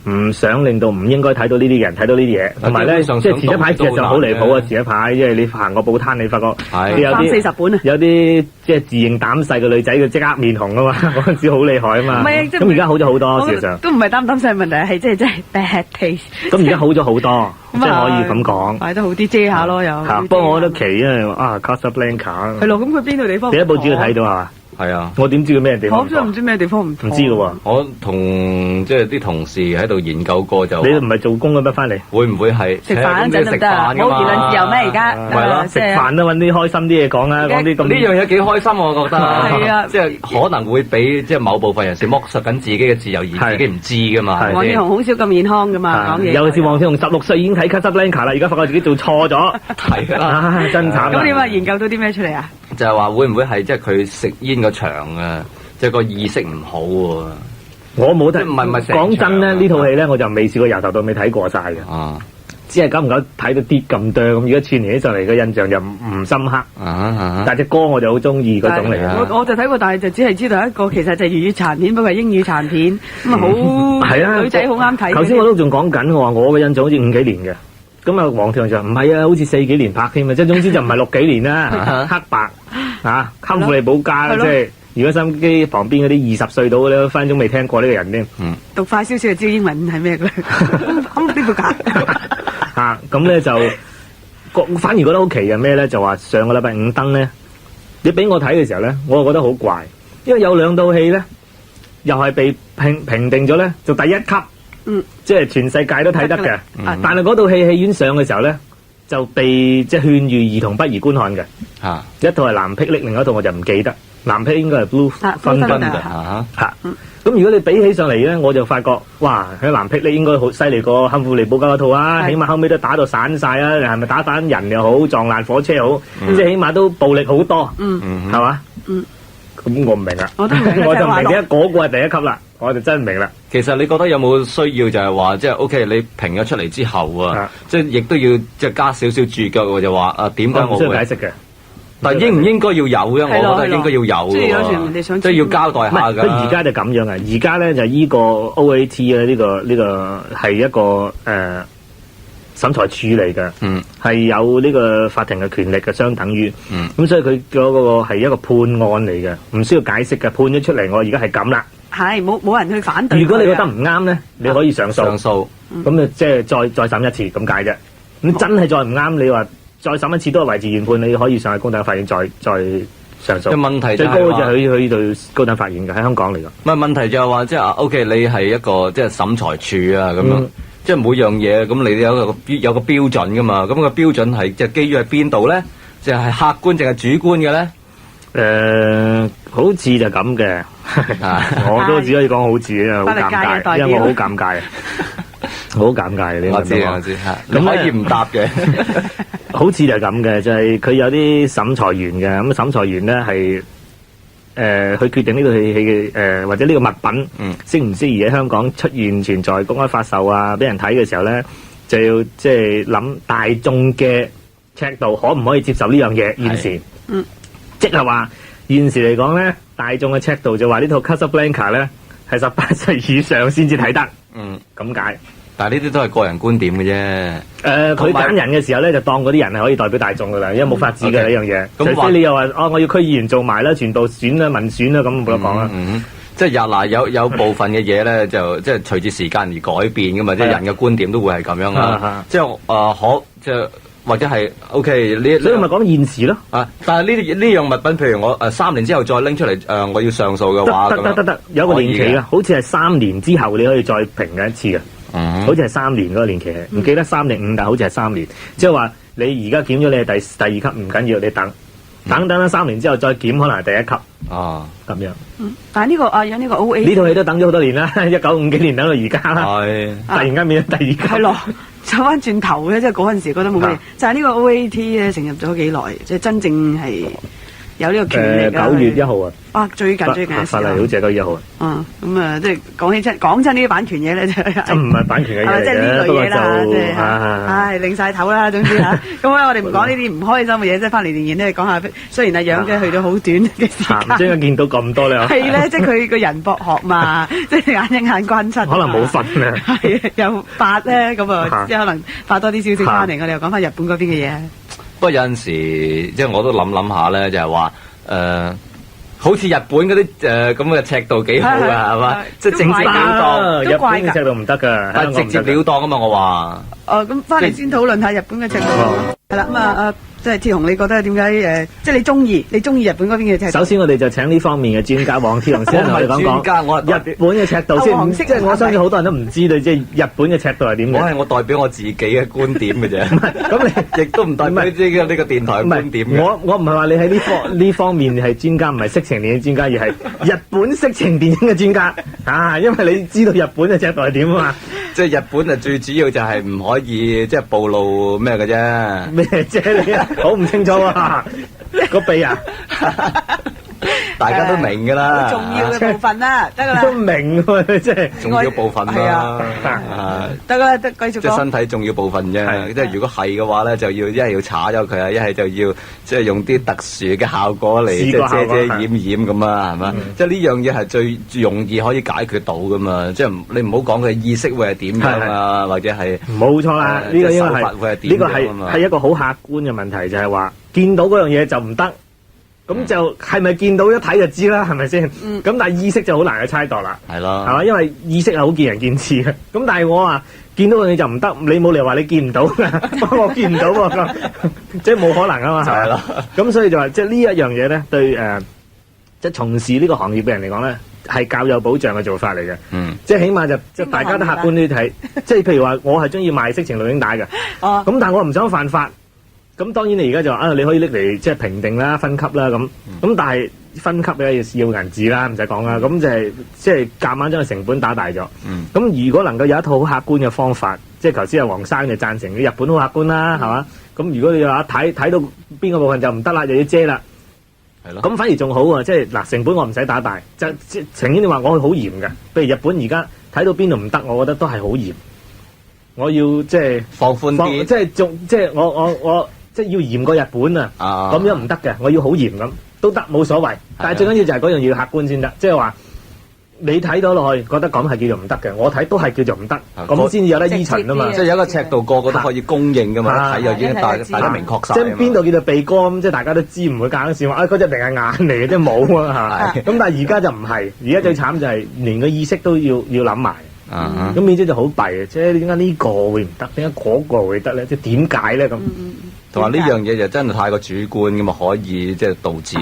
唔想令到唔應該睇到呢啲嘅人睇到呢啲嘢，同埋咧，即係前一排其實就好離譜啊！前一排，因為你行過報攤，你發覺有啲30本啊，有啲即係自認膽細嘅女仔，佢即刻面紅啊嘛！嗰陣時好厲害啊嘛！咁而家好咗好多，事實上都唔係膽細問題，係真係 bad taste。咁而家好咗好多，即係可以咁講。擺得好啲遮下咯，又。不過我覺得奇，因為Casablanca 係咯，咁佢邊度地方？第一部主要睇到係嘛？係啊，我點知佢咩地方？我真係唔知咩地方唔知嘅喎。我同即係啲同事喺度研究過就。你唔係做工嘅咩？翻嚟會唔會係食飯嗰陣得唔得？冇言論自由咩？而家係咯，食飯都揾啲開心啲嘢講啦，講啲咁。呢樣嘢幾開心，我覺得。係啊，即係可能會俾即係某部分人士剝削緊自己嘅自由而自己唔知噶嘛。黃鐵雄好少咁健康噶嘛，講嘢。尤其是黃鐵雄16歲已經睇 Casablanca 啦，而家發覺自己做錯咗。係啦，真慘。咁點啊？研究到啲咩出嚟啊？就係話會唔會係即係佢食煙個場啊，即係個意識唔好喎。我冇睇，唔係講真咧，呢套戲咧我就未試過由頭到尾睇過晒嘅。只係久唔久睇到啲咁多咁，如果串連起上嚟嘅印象就唔深刻。但係隻歌我就好中意嗰種嚟嘅。我就睇過，但係就只係知道一個其實就係粵語殘片，不過係英語殘片咁啊，好女仔好啱睇。頭先我都仲講緊，我話我嘅印象好似5幾年嘅。咁啊，黃鐵雄就唔係啊，好似4幾年拍添啊，即係總之就唔係6幾年啦，黑白啊，堪富利保加即係如果收音機旁邊嗰啲20歲到嘅咧，分分鐘未聽過呢個人添。讀快少少就知道英文係咩嘅啦，堪富利保加咁咧就反而覺得好奇嘅咩咧，就話上個禮拜5登咧，你俾我睇嘅時候咧，我就覺得好怪，因為有2套戲咧，又係被評定咗咧，就第1級。即係全世界都睇得嘅，但係嗰套戲院上嘅時候咧，就被即係勸喻兒童不宜觀看嘅。一套係藍霹靂，另一套我就唔記得。藍霹應該係 Blue 分分嘅嚇嚇。咁如果你比起上嚟咧，我就發覺，哇！喺藍霹靂應該好犀利過堪富利保加嗰套啊！起碼後尾都打到散晒啊，係咪打翻人又好，撞爛火車又好，即係起碼都暴力好多，係嘛？咁我唔明啦，我就唔明點解嗰個係第一級啦，我就真唔明啦。其實你覺得有冇需要就係話，即係 OK，你評咗出嚟之後啊，即係亦都要即係加少少注腳喎，就話啊點解我唔需要解釋嘅？但應唔應該要有嘅？我覺得應該要有即係有時人哋想即係要交代下㗎。佢而家就咁樣嘅，而家咧就依個 OAT 咧，呢個係一個審裁處嚟嘅，係有呢個法庭嘅權力嘅，相等於，咁所以佢嗰個係一個判案嚟嘅，唔需要解釋嘅，判咗出嚟，我而家係咁啦。係冇人去反對。如果你覺得唔啱咧，你可以上訴，上訴，咁啊即係再審一次咁解啫。咁真係再唔啱，你話再審一次都係維持原判，你可以上去高等法院再上訴。問題最高就係去到高等法院嘅，喺香港嚟㗎。唔係問題就係話，即係OK，你係一個即係審裁處啊咁樣。即係每樣嘢咁，你有個標準噶嘛？咁個標準係即係基於喺邊度咧？就係客觀定係主觀嘅咧？好似就咁嘅，我都只可以講好似啊，好尷尬，因為我好尷尬啊，好尷尬。你我知咁可以唔答嘅。好似就咁嘅，就係佢有啲審裁員嘅，咁審裁員咧係。去決定呢套戲嘅或者呢個物品適唔適宜喺香港出現存在公開發售啊，俾人睇嘅時候咧，就要即係諗大眾嘅尺度可唔可以接受呢樣嘢現時，即係話現時嚟講咧，大眾嘅尺度就話呢套 Casablanca 咧係18歲以上先至睇得，咁解。但係呢啲都係個人觀點嘅啫。佢揀人嘅時候咧，就當嗰啲人係可以代表大眾噶啦，因為冇法子嘅呢樣嘢。除非你又話我要區議員做埋啦，全部選啦、民選啦，咁冇得講啦。即係有部分嘅嘢咧，就即係隨住時間而改變噶嘛，即係人嘅觀點都會係咁樣啦。即係即係或者係 OK 呢？所以咪講現時咯。但係呢樣物品，譬如我3年之後再拎出嚟我要上訴嘅話，得，有個年期㗎，好似係3年之後你可以再評嘅一次嘅。好似係3年嗰個年期，唔記得3定5，但好似係3年。即係話你而家檢咗你係第2級唔緊要，你等啦3年之後再檢，可能係第1級。咁樣。但係呢個有呢個 OA 呢套戲都等咗好多年啦，1950幾年等到而家啦。突然間變咗第2級。係咯，走翻轉頭咧，即係嗰陣時覺得冇乜嘢。就係呢個 OAT 咧，成立咗幾耐，即係真正係有呢個權力9月1號啊！最近法例好似係9月1號啊！咁啊，即係講真呢啲版權嘢咧，就唔係版權嘅嘢，即係呢類嘢啦，即係擰晒頭啦，總之嚇。咁我哋唔講呢啲唔開心嘅嘢，即係翻嚟連連咧講下。雖然阿楊嘅去到好短嘅時間，唔知點解見到咁多咧？係咧，即係佢個人博學嘛，即係眼關七。可能冇瞓啊！係又發咧，咁啊，即係可能發多啲消息翻嚟，我哋又講翻日本嗰邊嘅嘢。不過有陣時，即係我都諗下咧，就係話好似日本嗰啲咁嘅尺度幾好㗎，係嘛？即係直接了當，日本嘅尺度唔得㗎，但係直接了當啊嘛！我話。咁翻嚟先討論下日本嘅尺度。係啦，咁啊即係鐵雄，你覺得點解即係你中意日本嗰邊嘅尺度？首先我哋就請呢方面嘅專家黃鐵雄先同我哋講日本嘅尺度先，即係我相信好多人都唔知道，即係日本嘅尺度係點嘅。我代表我自己嘅觀點嘅啫。咁你亦都唔代表呢個電台嘅觀點嘅。我唔係話你喺呢方面係專家，唔係色情電影專家，而係日本色情電影嘅專家因為你知道日本嘅尺度係點啊嘛。即係日本啊，最主要就係唔可以即係暴露咩嘅啫。咩啫你啊？好唔清楚啊！個鼻啊！大家都明㗎啦，重要嘅部分啦，得㗎啦。都明喎，即係重要部分啦，得㗎啦，得繼續講。即係身體重要部分啫。即係如果係嘅話咧，就要一係要炒咗佢啊，一係就要即係用啲特殊嘅效果嚟即係遮掩咁啊，係嘛？即係呢樣嘢係最容易可以解決到㗎嘛。即係你唔好講佢意識會係點樣啊，或者係冇錯啦。呢個應該手法會係點樣啊嘛？係一個好客觀嘅問題，就係話見到嗰樣嘢就唔得。咁就係咪見到一睇就知啦，係咪先？咁但係意識就好難去猜度啦。係咯，係嘛？因為意識係好見仁見智嘅。咁但係我話見到佢就唔得，你冇理由話你見唔到㗎，我見唔到喎，即係冇可能啊嘛。係咯。咁所以就話即係呢一樣嘢咧，對即係從事呢個行業嘅人嚟講咧，係較有保障嘅做法嚟嘅。即係起碼就即係大家都客觀啲睇。即係譬如話，我係中意賣色情錄影帶嘅。咁但係我唔想犯法。咁當然你而家就你可以拎嚟即係評定啦、分級啦咁。但係分級咧要銀紙啦，唔使講啦。咁就係即係夾硬將個成本打大咗。咁如果能夠有一套好客觀嘅方法，即係頭先阿黃生就贊成日本好客觀啦，係嘛？咁如果你話睇到邊個部分就唔得啦，又要遮啦，係咯。咁反而仲好啊！即係嗱，成本我唔使打大，即情願你話我好嚴嘅。譬如日本而家睇到邊度唔得，我覺得都係好嚴。我要即係放寬啲，即係我即係要嚴過日本啊！咁樣唔得嘅，我要好嚴咁都得，冇所謂。但係最緊要就係嗰樣要客觀先得，即係話你睇到落去覺得咁係叫做唔得嘅，我睇都係叫做唔得，咁先至有得依循啊嘛。即係有一個尺度，個個都可以公認噶嘛，睇就已經大家明確晒。即係邊度叫做鼻哥咁，即係大家都知，唔會夾硬笑話嗰隻定係眼嚟嘅，即係冇啊嚇。咁但係而家就唔係，而家最慘就係連個意識都要諗埋。咁變咗就好弊嘅，即係點解呢個會唔得？點解嗰個會得咧？即係點解咧咁？同埋呢樣嘢就真係太過主觀咁啊，可以即係導致。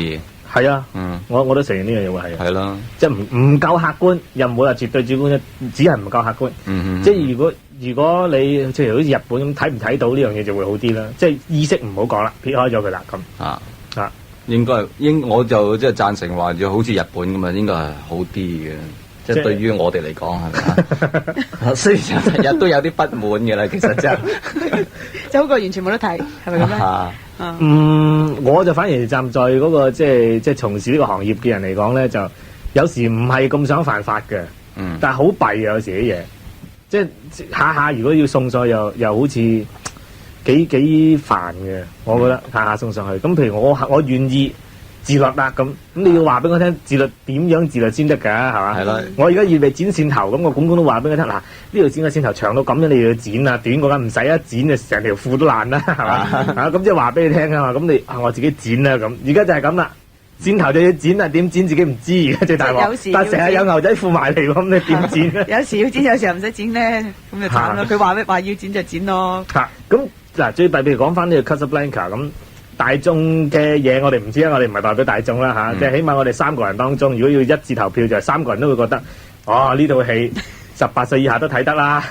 係啊，我都承認呢樣嘢會係。係咯，即係唔夠客觀，又唔會話絕對主觀，只係唔夠客觀。即係如果你即係好似日本咁睇唔睇到呢樣嘢就會好啲啦。即係意識唔好講啦，撇開咗佢啦咁。應該我就即係贊成話要好似日本咁啊，應該係好啲嘅。即係對於我哋嚟講係咪？雖然日日都有啲不滿嘅啦，其實真係即係好過完全冇得睇，係咪咁咧？我就反而站在嗰個即係從事呢個行業嘅人嚟講咧，就有時唔係咁想犯法嘅。但係好弊嘅有時啲嘢，即係下下如果要送上去又好似幾煩嘅，我覺得下下送上去。咁譬如我願意自律啦，咁你要話俾我聽自律點樣自律先得㗎，係嘛？係啦。我而家預備剪線頭，咁我管工都話俾佢聽，嗱呢度剪個線頭長到咁樣，你要剪啊，短嗰間唔使一剪就成條褲都爛啦，係嘛？咁即係話俾你聽啊嘛，咁你我自己剪啦咁。而家就係咁啦，線頭就要剪啊，點剪自己唔知，而家最大鑊。但係成日有牛仔褲埋嚟，咁你點剪咧？有時要剪，有時候唔使剪咧，咁就慘咯。佢話要剪就剪咯。咁嗱，最弊譬如講翻呢個 Casablanca 咁。大眾嘅嘢我哋唔知啊，我哋唔係代表大眾啦嚇，即係起碼我哋3個人當中，如果要一致投票，就係3個人都會覺得，呢套戲18歲以下都睇得啦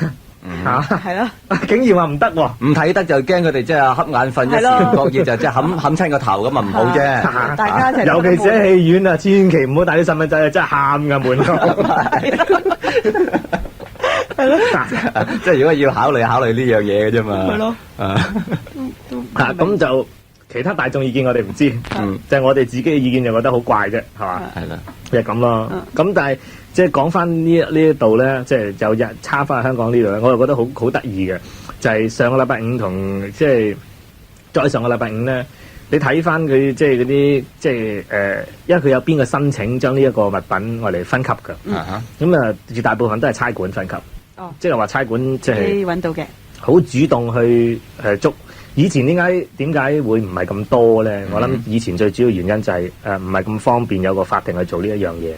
嚇，係咯，竟然話唔得喎，唔睇得就驚佢哋即係瞌眼瞓，一時唔覺意就即係冚親個頭咁啊，唔好啫。大家一齊，尤其是喺戲院啊，千祈唔好帶啲細蚊仔啊，真係喊噶門口。係咯，即係如果要考慮呢樣嘢嘅啫嘛。係咯，咁就。其他大眾意見我哋唔知，就係我哋自己嘅意見就覺得好怪啫，係嘛？係啦，就係咁咯。咁但係即係講翻呢一度咧，即係就插翻香港呢度咧，我就覺得好得意嘅，就係上個禮拜五同即係再上個禮拜五咧，你睇翻佢即係嗰啲即係因為佢有邊個申請將呢一個物品我哋分級㗎，咁啊絕大部分都係差館分級，即係話差館即係揾到嘅，好主動去捉。以前點解會唔係咁多咧？我諗以前最主要原因就係唔係咁方便有個法庭去做呢一樣嘢。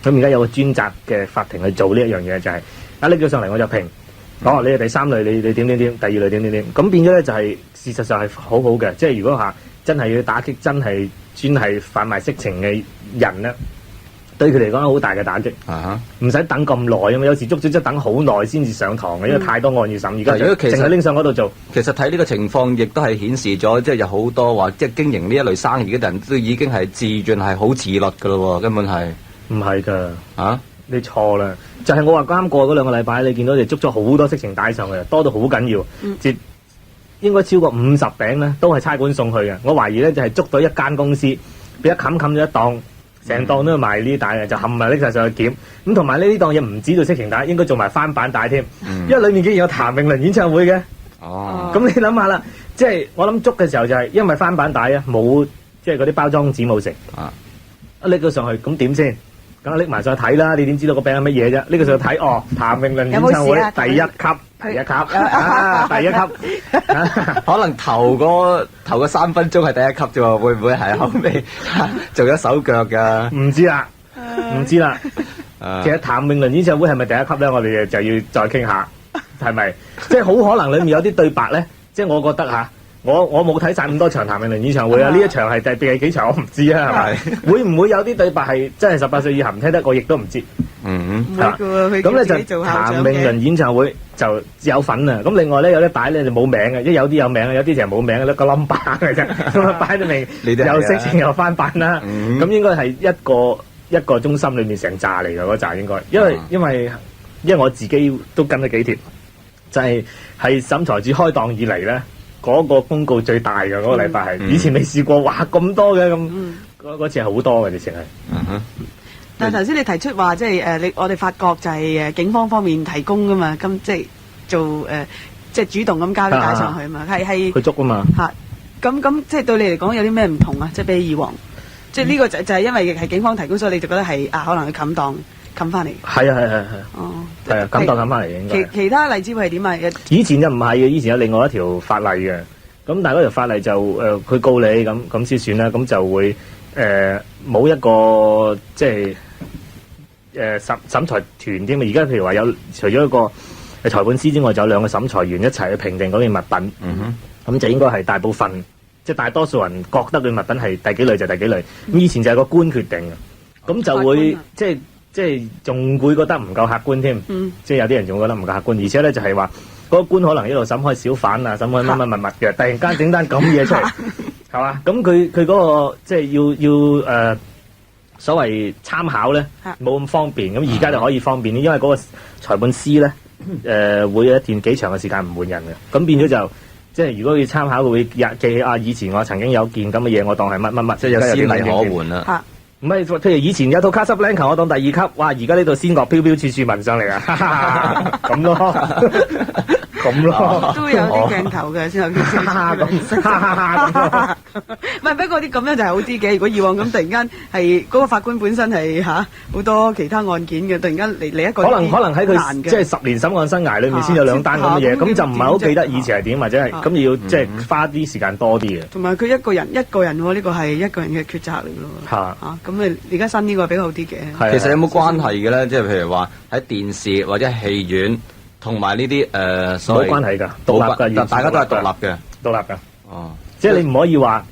咁而家有個專責嘅法庭去做呢一樣嘢，就係拎咗上嚟我就評，你係第3類，你點點點，第2類點點點。咁變咗咧就係事實上係好好嘅，即係如果真係要打擊真係專係販賣色情嘅人咧。對佢嚟講好大嘅打擊，唔使等咁耐啊嘛！有時捉咗等好耐先至上堂嘅，因為太多案要審。而家淨係拎上嗰度做。其實睇呢個情況，亦都係顯示咗，即係有好多話，即係經營呢一類生意嘅人都已經係自願係好自律噶咯喎，根本係唔係㗎？你錯啦！就係我話啱過嗰2個禮拜，你見到你捉咗好多色情帶上去，多到好緊要，應該超過50餅咧，都係差館送去嘅。我懷疑咧就係捉到一間公司，俾一冚咗一檔。成檔都賣呢啲帶嘅，就冚埋拎晒上去檢。咁同埋呢檔嘢唔止做色情帶，應該做埋翻版帶添。因為裏面竟然有譚詠麟演唱會嘅。咁你諗下啦，即係我諗捉嘅時候就係因為翻版帶啊，冇即係嗰啲包裝紙冇食。一拎咗上去，咁點先？梗係拎埋上去睇啦。你點知道個餅係乜嘢啫？拎佢上去睇，譚詠麟演唱會第一級。第一級，可能頭個3分鐘係第一級啫喎，會唔會係後尾做咗手腳㗎？唔知啦。其實譚詠麟演唱會係咪第一級咧？我哋就要再傾下，係咪？即係好可能裡面有啲對白咧，即係我覺得我冇睇晒咁多場譚詠麟演唱會啊，呢一場係第幾場我唔知啊，係咪？會唔會有啲對白係真係18歲以下唔聽得？我亦都唔知。唔會㗎喎，佢咁咧就自己做校長譚詠麟演唱會就有份啊！咁另外咧有啲帶咧就冇名嘅，有啲有名嘅，有啲就冇名嘅，得個 number 嘅啫。咁啊擺到明又色情又翻版啦。咁應該係一個中心裏面成扎嚟嘅嗰扎應該，因為我自己都跟咗幾貼，就係審裁處開檔以嚟咧。嗰個公告最大嘅嗰個禮拜係，以前未試過，哇咁多嘅咁，嗰次係好多嘅，直情係。但係頭先你提出話，即係我哋發覺就係警方方面提供噶嘛，咁即係做即係主動咁交啲帶上去啊嘛，係去捉啊嘛。嚇，咁即係對你嚟講有啲咩唔同啊？即係比起以往，即係呢個就係因為係警方提供，所以你就覺得係可能去冚檔冚翻嚟。係啊。哦。係啊，冚檔冚翻嚟嘅應該。其他例子會係點啊？以前就唔係嘅，以前有另外一條法例嘅，咁但係嗰條法例就佢告你咁先算啦，咁就會冇一個即係審裁團添啊！而家譬如話有除咗一個裁判司之外，就有兩個審裁員一齊去評定嗰件物品。咁就應該係大部分即係大多數人覺得佢物品係第幾類就第幾類。咁以前就係個官決定嘅，咁就會即係仲會覺得唔夠客觀添，即係有啲人仲覺得唔夠客觀，而且咧就係話嗰個官可能一路審開小販啊，審開乜物嘅，突然間整單咁嘢出嚟，係嘛？咁佢嗰個即係要所謂參考咧，冇咁方便。咁而家就可以方便，因為嗰個裁判司咧會有一段幾長嘅時間唔換人嘅，咁變咗就即係如果要參考，會記起以前我曾經有件咁嘅嘢，我當係乜，即係有先例可換啦。唔係，譬如以前有套卡薩布蘭卡，我當第二級，哇！而家呢度仙樂飄飄處處聞上嚟啊，咁咯，咁咯，都有啲鏡頭嘅先有啲咁，唔係不過啲咁樣就係好啲嘅。如果以往咁突然間係嗰個法官本身係好多其他案件嘅，突然間嚟一個，可能喺佢即係10年審案生涯裏面先有2單咁嘅嘢，咁就唔係好記得以前係點，或者係咁要即係花啲時間多啲嘅。同埋佢一個人喎，呢個係一個人嘅抉擇嚟咯。咁而家新呢個比較好啲嘅。其實有冇關係嘅咧？即係譬如話喺電視或者戲院同埋呢啲冇關係㗎，獨立㗎，大家都係獨立嘅，獨立㗎。哦，即係你唔可以話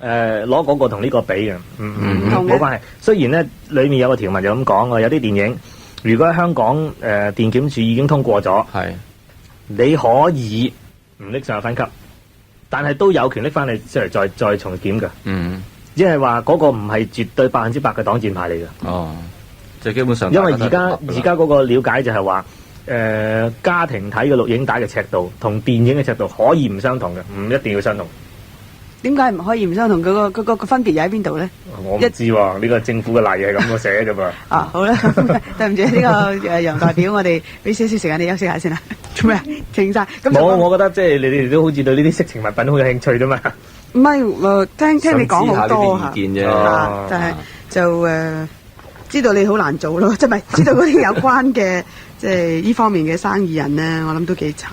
攞嗰個同呢個比嘅，冇關係。雖然咧裡面有個條文就咁講㗎，有啲電影如果喺香港電檢處已經通過咗，你可以唔拎上去分級，但係都有權拎翻你出嚟再重檢㗎。即係話嗰個唔係絕對100%嘅擋箭牌嚟嘅。哦，即係基本上。因為而家嗰個了解就係話，家庭睇嘅錄影帶嘅尺度同電影嘅尺度可以唔相同嘅，唔一定要相同。點解唔可以唔相同？佢個分別又喺邊度咧？我唔知喎，呢個政府嘅例係咁樣寫嘅噃。好啦，對唔住呢個楊代表，我哋俾少少時間你休息下先啦。做咩啊？停晒。我覺得即係你哋都好似對呢啲色情物品好有興趣啫嘛。唔係，聽你講好多嚇，但係就知道你好難做咯，即係唔係知道嗰啲有關嘅即係呢方面嘅生意人咧，我諗都幾慘。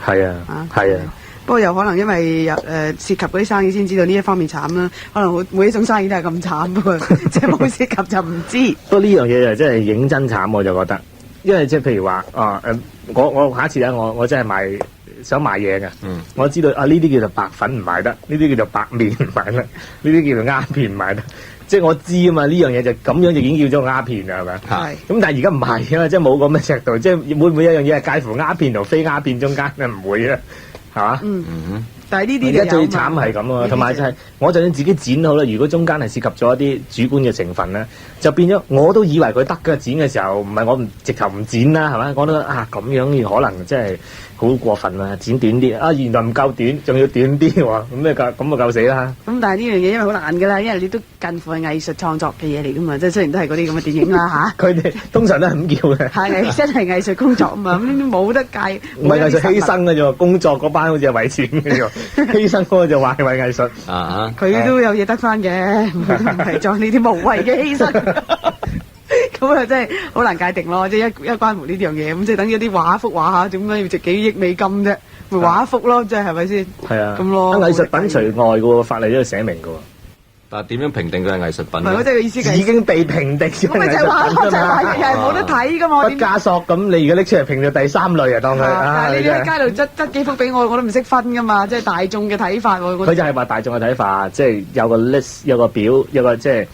係啊，係啊。不過有可能因為涉及嗰啲生意先知道呢一方面慘啦，可能每一種生意都係咁慘，不過即係冇涉及就唔知。不過呢樣嘢就真係認真慘，我就覺得，因為即係譬如話我下一次咧，我真係想賣嘢嘅，我知道呢啲叫做白粉唔賣得，呢啲叫做白面唔賣得，呢啲叫做鴉片唔賣得，即係我知啊嘛，呢樣嘢就咁樣就已經叫做鴉片啦，係咪？係。咁但係而家唔係啊嘛，即係冇咁嘅尺度，即係會唔會有一樣嘢係介乎鴉片同非鴉片中間咧？唔會啊，係嘛？但係呢啲而家最慘係咁啊，同埋就係我就算自己剪好啦，如果中間係涉及咗一啲主觀嘅成分咧，就變咗我都以為佢得嘅，剪嘅時候唔係我直頭唔剪啦，係咪？我覺得咁樣可能真係好過分啊！剪短啲原來唔夠短，仲要短啲喎，咁咩咁啊夠死啦！咁但係呢樣嘢因為好難㗎啦，因為你都近乎係藝術創作嘅嘢嚟㗎嘛，即係雖然都係嗰啲咁嘅電影啦嚇。佢哋通常都係咁叫嘅。係真係藝術工作啊嘛，咁冇得計。唔係藝術犧牲嘅啫喎，工作嗰班好似係為錢嘅啫喎，犧牲嗰個就話係為藝術。佢都有嘢得翻嘅，唔係做呢啲無謂嘅犧牲。咁啊，真係好難界定咯，即係一關乎呢樣嘢，咁即係等於啲畫一幅畫下，點解要值幾億美金啫？咪畫一幅咯，即係係咪先？係啊，咁咯。藝術品除外嘅喎，法例都要寫明嘅喎。但係點樣評定佢係藝術品咧？唔係，我即係意思係已經被評定咗我咪就係話，我就係話又係冇得睇噶嘛。我畢加索咁，你而家拎出嚟評到第3類啊，當佢但係你真係喺街度執幾幅俾我都唔識分噶嘛，即係大眾嘅睇法喎。佢就係話大眾嘅睇法，即係有個 list， 有個表，有個即係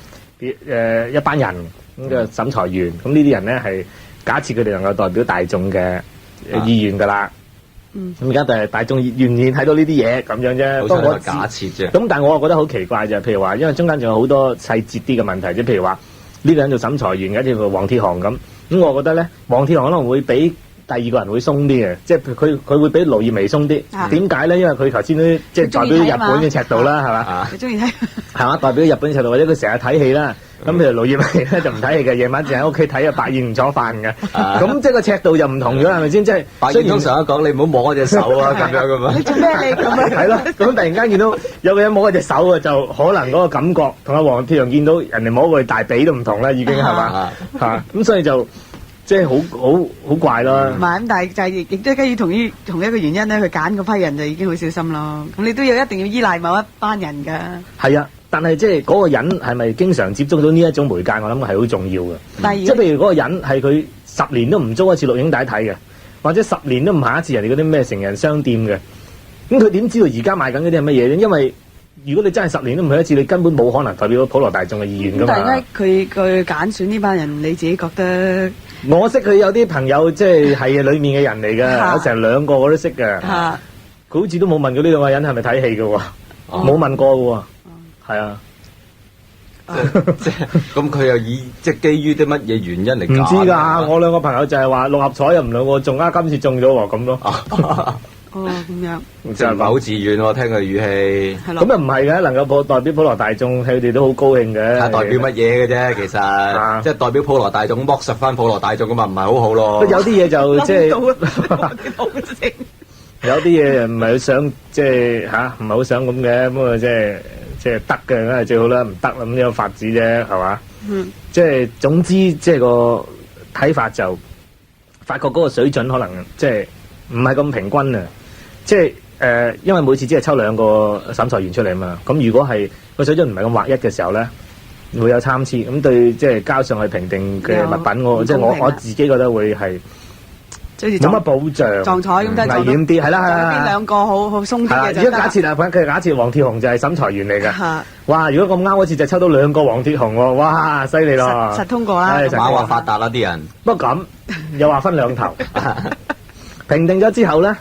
一班人咁嘅審裁員，咁呢啲人咧係假設佢哋能夠代表大眾嘅意願㗎啦。咁而家就係大眾願唔願意睇到呢啲嘢咁樣啫。不過我假設啫。咁但係我又覺得好奇怪就係，譬如話，因為中間仲有好多細節啲嘅問題，即係譬如話呢個人做審裁員，跟住黃鐵航咁。咁我覺得咧，黃鐵航可能會比第二個人會鬆啲嘅，即係佢會比盧業微鬆啲。點解咧？因為佢頭先都即係代表日本嘅尺度啦，係嘛？你中意睇係嘛？代表日本嘅尺度，或者佢成日睇戲啦。咁譬如盧業微咧就唔睇戲嘅，夜晚淨喺屋企睇啊白燕唔坐飯嘅。咁即係個尺度就唔同咗，係咪先？即係白燕通常都講你唔好摸我隻手啊，咁樣噶嘛。你做咩你咁啊？係咯，咁突然間見到有個人摸我隻手啊，就可能嗰個感覺同阿黃鐵航見到人哋摸佢大髀都唔同啦，已經係嘛嚇。咁所以就即係好怪咯。唔係咁，但係就係亦都基於同一個原因咧，佢揀嗰批人就已經好小心咯。咁你都要一定要依賴某一班人㗎。係啊，但係即係嗰個人係咪經常接觸到呢一種媒介，我諗係好重要嘅。即係譬如嗰個人係佢10年都唔租一次錄影帶睇嘅，或者10年都唔行一次人哋嗰啲咩成人商店嘅，咁佢點知道而家賣緊嗰啲係乜嘢咧？因為如果你真係10年都唔去一次，你根本冇可能代表到普羅大眾嘅意願㗎嘛。但係咧，佢揀選呢班人，你自己覺得？我識佢有啲朋友，即係裏面嘅人嚟嘅，有成2個我都識嘅。佢好似都冇問過呢2個人係咪睇戲嘅喎，冇問過嘅喎，係啊。即係咁，佢又以即係基於啲乜嘢原因嚟揀？唔知㗎，我2個朋友就係話6合彩又唔2個中，今次中咗喎咁咯。哦，咁樣就唔係好自願喎，聽佢語氣。係咯。咁又唔係嘅，能夠代表普羅大眾，佢哋都好高興嘅。代表乜嘢嘅啫？其實即係代表普羅大眾，剝削翻普羅大眾咁啊，唔係好好咯。有啲嘢就即係有啲嘢唔係好想即係唔係好想咁嘅，咁啊即係得嘅梗係最好啦，唔得啦咁呢個法子啫，係嘛？即係總之即係個睇法就發覺嗰個水準可能即係唔係咁平均啊！即係因為每次只係抽2個審裁員出嚟啊嘛，咁如果係個水準唔係咁劃一嘅時候咧，會有參差，咁對即係交上去評定嘅物品，即係我自己覺得會係冇乜保障，撞彩咁得，危險啲係啦。邊2個好鬆啲嘅就得。如果假設黃鐵雄就係審裁員嚟嘅，哇！如果咁啱嗰次就抽到2個黃鐵雄喎，哇！犀利咯，實通過啦，馬話發達啦啲人。不過咁又話分兩頭，評定咗之後咧。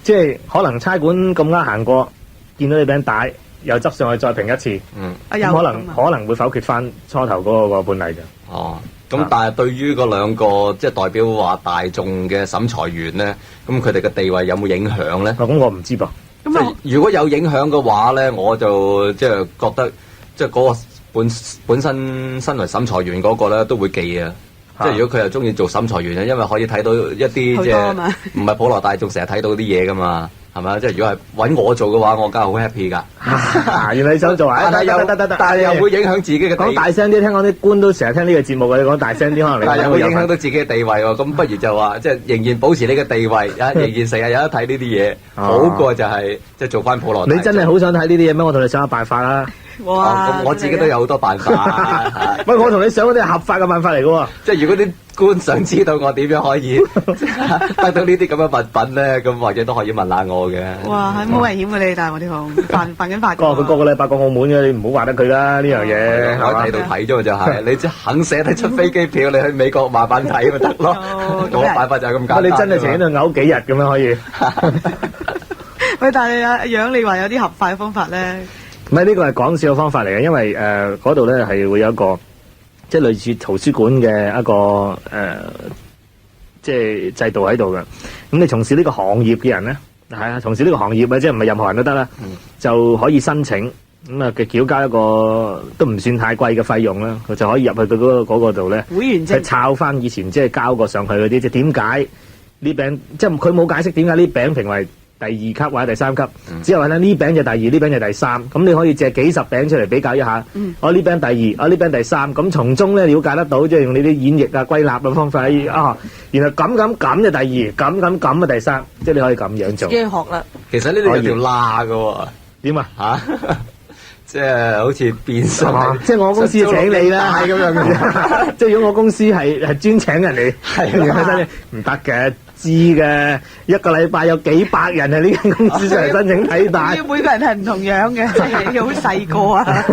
即係可能差館咁啱行過，見到你餅帶，又執上去再評一次，咁可能會否決翻初頭嗰個判例嘅。哦，咁但係對於嗰2個即係代表話大眾嘅審裁員咧，咁佢哋嘅地位有冇影響咧？咁我唔知噃。即係如果有影響嘅話咧，我就即係覺得即係嗰個本身身為審裁員嗰個咧都會記啊。即係如果佢又中意做審裁員咧，因為可以睇到一啲即係唔係普羅大眾成日睇到啲嘢噶嘛，係咪？即係如果係揾我做嘅話，我梗係好 happy 㗎。原來你想做啊？但係又會影響自己嘅地位。講大聲啲，聽講啲官都成日聽呢個節目嘅，你講大聲啲可能你。但係又會影響到自己嘅地位喎。咁不如就話即係仍然保持你嘅地位，仍然成日有得睇呢啲嘢，好過就係即係做翻普羅大眾。你真係好想睇呢啲嘢咩？我同你想下辦法啦。哇！咁我自己都有好多辦法。喂，我同你想嗰啲係合法嘅辦法嚟嘅喎。即係如果啲官想知道我點樣可以得到呢啲咁嘅物品咧，咁或者都可以問下我嘅。哇！係冇危險嘅你，但係我哋犯緊法。佢個禮拜過澳門嘅，你唔好話得佢啦呢樣嘢。我喺度睇咗就係，你即係肯捨得出飛機票，你去美國慢慢睇咪得咯。我辦法就係咁簡單。你真係成日喺度嘔幾日咁樣可以？喂，但係阿楊，你話有啲合法嘅方法咧？唔係，呢個係講笑嘅方法嚟嘅，因為嗰度咧係會有一個即係類似圖書館嘅一個即係制度喺度嘅。咁你從事呢個行業嘅人咧，係啊，從事呢個行業啊，即係唔係任何人都得啦，就可以申請咁啊，繳交一個都唔算太貴嘅費用啦，佢就可以入去佢嗰個度咧，會員證，抄翻以前即係交過上去嗰啲，即係點解呢餅，即係佢冇解釋點解呢餅評為第2級或者第3級，之後咧呢餅就第2，呢餅就第3，咁你可以借幾十餅出嚟比較一下。我呢餅第2，我呢餅第3，咁從中咧了解得到，即係用你啲演繹啊、歸納嘅方法啊，然後咁就第2，咁啊第3，即係你可以咁樣做。自己學啦。其實呢度有條罅㗎喎。點啊？嚇！即係好似變相，即係我公司請你啦，係咁樣嘅。即係如果我公司係專請人嚟，係唔得嘅，知嘅。一個禮拜有幾百人喺呢間公司上嚟申請體大，每個人係唔同樣嘅，即係好細個啊。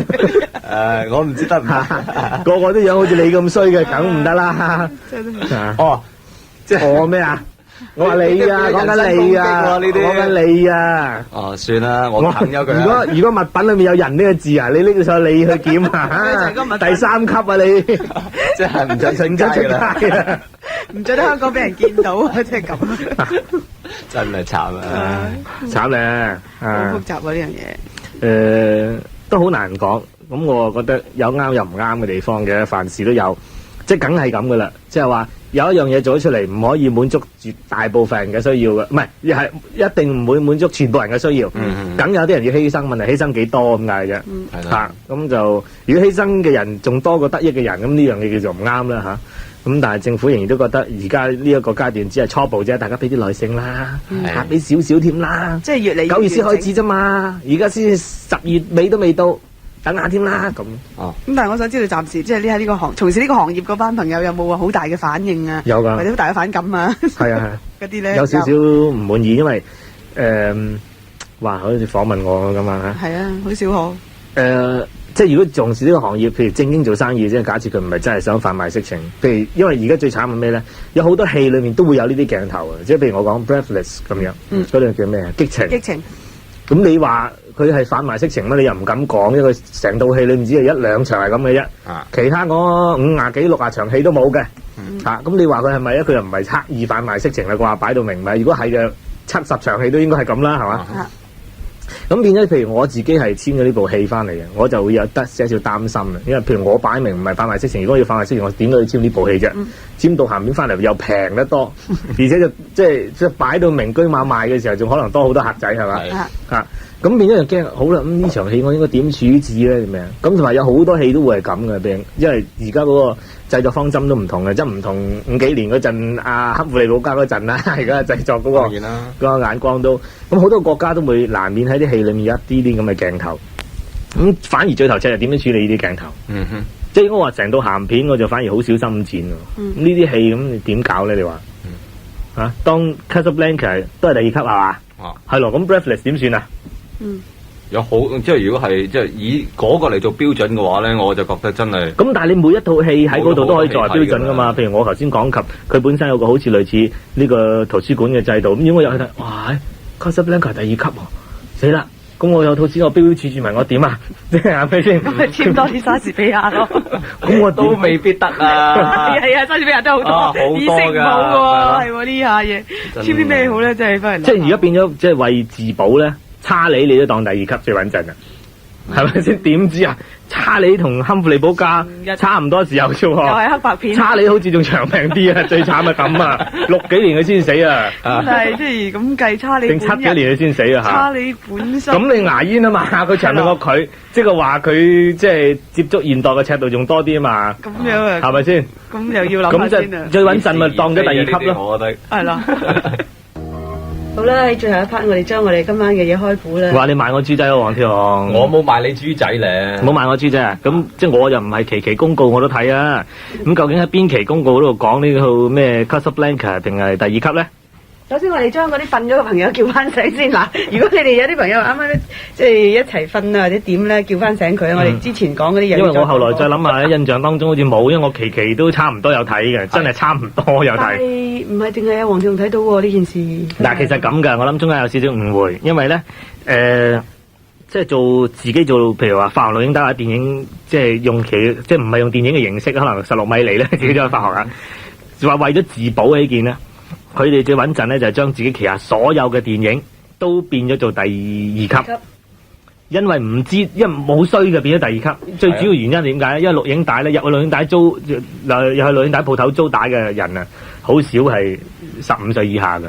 我唔知得唔得，個個都樣好似你咁衰嘅，梗唔得啦。哦，即係我咩啊？我話你啊，講緊你啊，講緊你啊。哦，算啦，我啃咗佢。如果物品裏面有人呢個字啊，你拎上你去檢啊，第3級啊你，即係唔准出街啦，唔准喺香港俾人見到啊，即係咁。真係慘啊！慘咧，好複雜啊呢樣嘢。都好難講。咁我覺得有啱有唔啱嘅地方嘅，凡事都有，即係梗係咁噶啦。即係話有一樣嘢做咗出嚟，唔可以滿足絕大部分人嘅需要嘅，唔係係一定唔會滿足全部人嘅需要。梗有啲人要犧牲，問題犧牲幾多咁解啫。嚇，咁就如果犧牲嘅人仲多過得益嘅人，咁呢樣嘢叫做唔啱啦嚇。咁但係政府仍然都覺得而家呢一個階段只係初步啫，大家俾啲耐性啦，俾少少添啦。即係越嚟越9月先開始啫嘛，而家先10月尾都未到。等下添啦，咁咁但係我想知道，暫時即係呢喺呢個從事呢個行業嗰班朋友有冇話好大嘅反應啊？有㗎，或者好大嘅反感啊？係啊係。嗰啲咧有少少唔滿意，因為話好似訪問我咁啊嚇。係啊，好少可。即係如果重視呢個行業，譬如正經做生意，即係假設佢唔係真係想販賣色情，譬如因為而家最慘係咩咧？有好多戲裏面都會有呢啲鏡頭嘅，即係譬如我講 Breathless 咁樣，嗰樣叫咩啊？激情。激情。咁你話佢係販賣色情咩？你又唔敢講，因為成套戲裏面只係1-2場係咁嘅啫，其他嗰50幾60場戲都冇嘅。咁你話佢係咪咧？佢又唔係刻意販賣色情啦啩？擺到明咪？如果係嘅，70場戲都應該係咁啦，係嘛？咁變咗，譬如我自己係簽咗呢部戲翻嚟嘅，我就會有得少少擔心啦。因為譬如我擺明唔係販賣色情，如果要販賣色情，我點解要簽呢部戲啫？簽到鹹片翻嚟又平得多，而且就即係擺到明居馬賣嘅時候，仲可能多好多客仔係嘛？咁變咗又驚，好啦，咁呢場戲我應該點處置咧？咁樣咁同埋有好多戲都會係咁嘅，因為而家嗰個製作方針都唔同嘅，即係唔同50幾年嗰陣克芙利堡加嗰陣啦，而家製作嗰個眼光都咁好多國家都會難免喺啲戲裏面有一啲咁嘅鏡頭，咁反而最頭赤係點樣處理呢啲鏡頭？即係如果話成套鹹片，我就反而好小心咁剪喎。呢啲戲咁你點搞咧？你話當 Casablanca 都係第2級係嘛？係咯，咁 Breathless 點算啊？有好即係如果係即係以嗰個嚟做標準嘅話咧，我就覺得真係咁。但係你每一套戲喺嗰度都可以作為標準噶嘛？譬如我頭先講及佢本身有個好似類似呢個圖書館嘅制度，咁如果我入去睇，哇 Casablanca 第2級喎，死啦！咁我有套錢我標處住埋我點啊？即係咪先？咁咪簽多啲莎士比亞咯。咁我都未必得啊！係啊，莎士比亞都好多，意識唔好喎，係喎呢下嘢。簽啲咩好咧？真係翻嚟。即係而家變咗，即係為自保咧。差你都當第2級最穩陣啊，係咪先？點知啊？差你同堪芙利堡加差唔多時候啫喎，又係黑白片。差你好似仲長命啲啊！最慘係咁啊，6幾年佢先死啊！但係即係咁計，差你定7幾年佢先死啊！差你本身。咁你牙煙啊嘛，佢長命過佢，即係話佢即係接觸現代嘅尺度仲多啲啊嘛。咁樣啊？係咪先？咁又要諗下先啊！最穩陣咪當咗第2級咯，我覺得係啦。好啦，喺最後一 part，我哋將我哋今晚嘅嘢開估啦。話你賣我豬仔咯，黃天雄。我冇賣你豬仔咧。唔好賣我豬仔啊！咁即係我又唔係期期公告我都睇啊。咁究竟喺邊期公告嗰度講呢套咩 Casablanca 定係第2級咧？首先我哋將嗰啲瞓咗嘅朋友叫翻醒先嗱。如果你哋有啲朋友啱啱即係一齊瞓啊或者點咧，叫翻醒佢。我哋之前講嗰啲嘢。因為我後來再諗下，印象當中好似冇，因為我期期都差唔多有睇嘅，真係差唔多有睇。但係唔係淨係阿黃仲睇到喎呢件事。嗱，其實咁㗎，我諗中間有少少誤會，因為咧即係做自己做，譬如話發行錄影帶或者電影，即係用即係唔係用電影嘅形式，可能16米厘咧，自己都去發行啊。話為咗自保起見咧。佢哋最穩陣咧，就係將自己旗下所有嘅電影都變咗做第2級，因為唔知，因為冇衰嘅變咗第2級。最主要原因係點解咧？因為錄影帶咧，入去錄影帶租，又去錄影帶鋪頭租帶嘅人啊，好少係15歲以下嘅。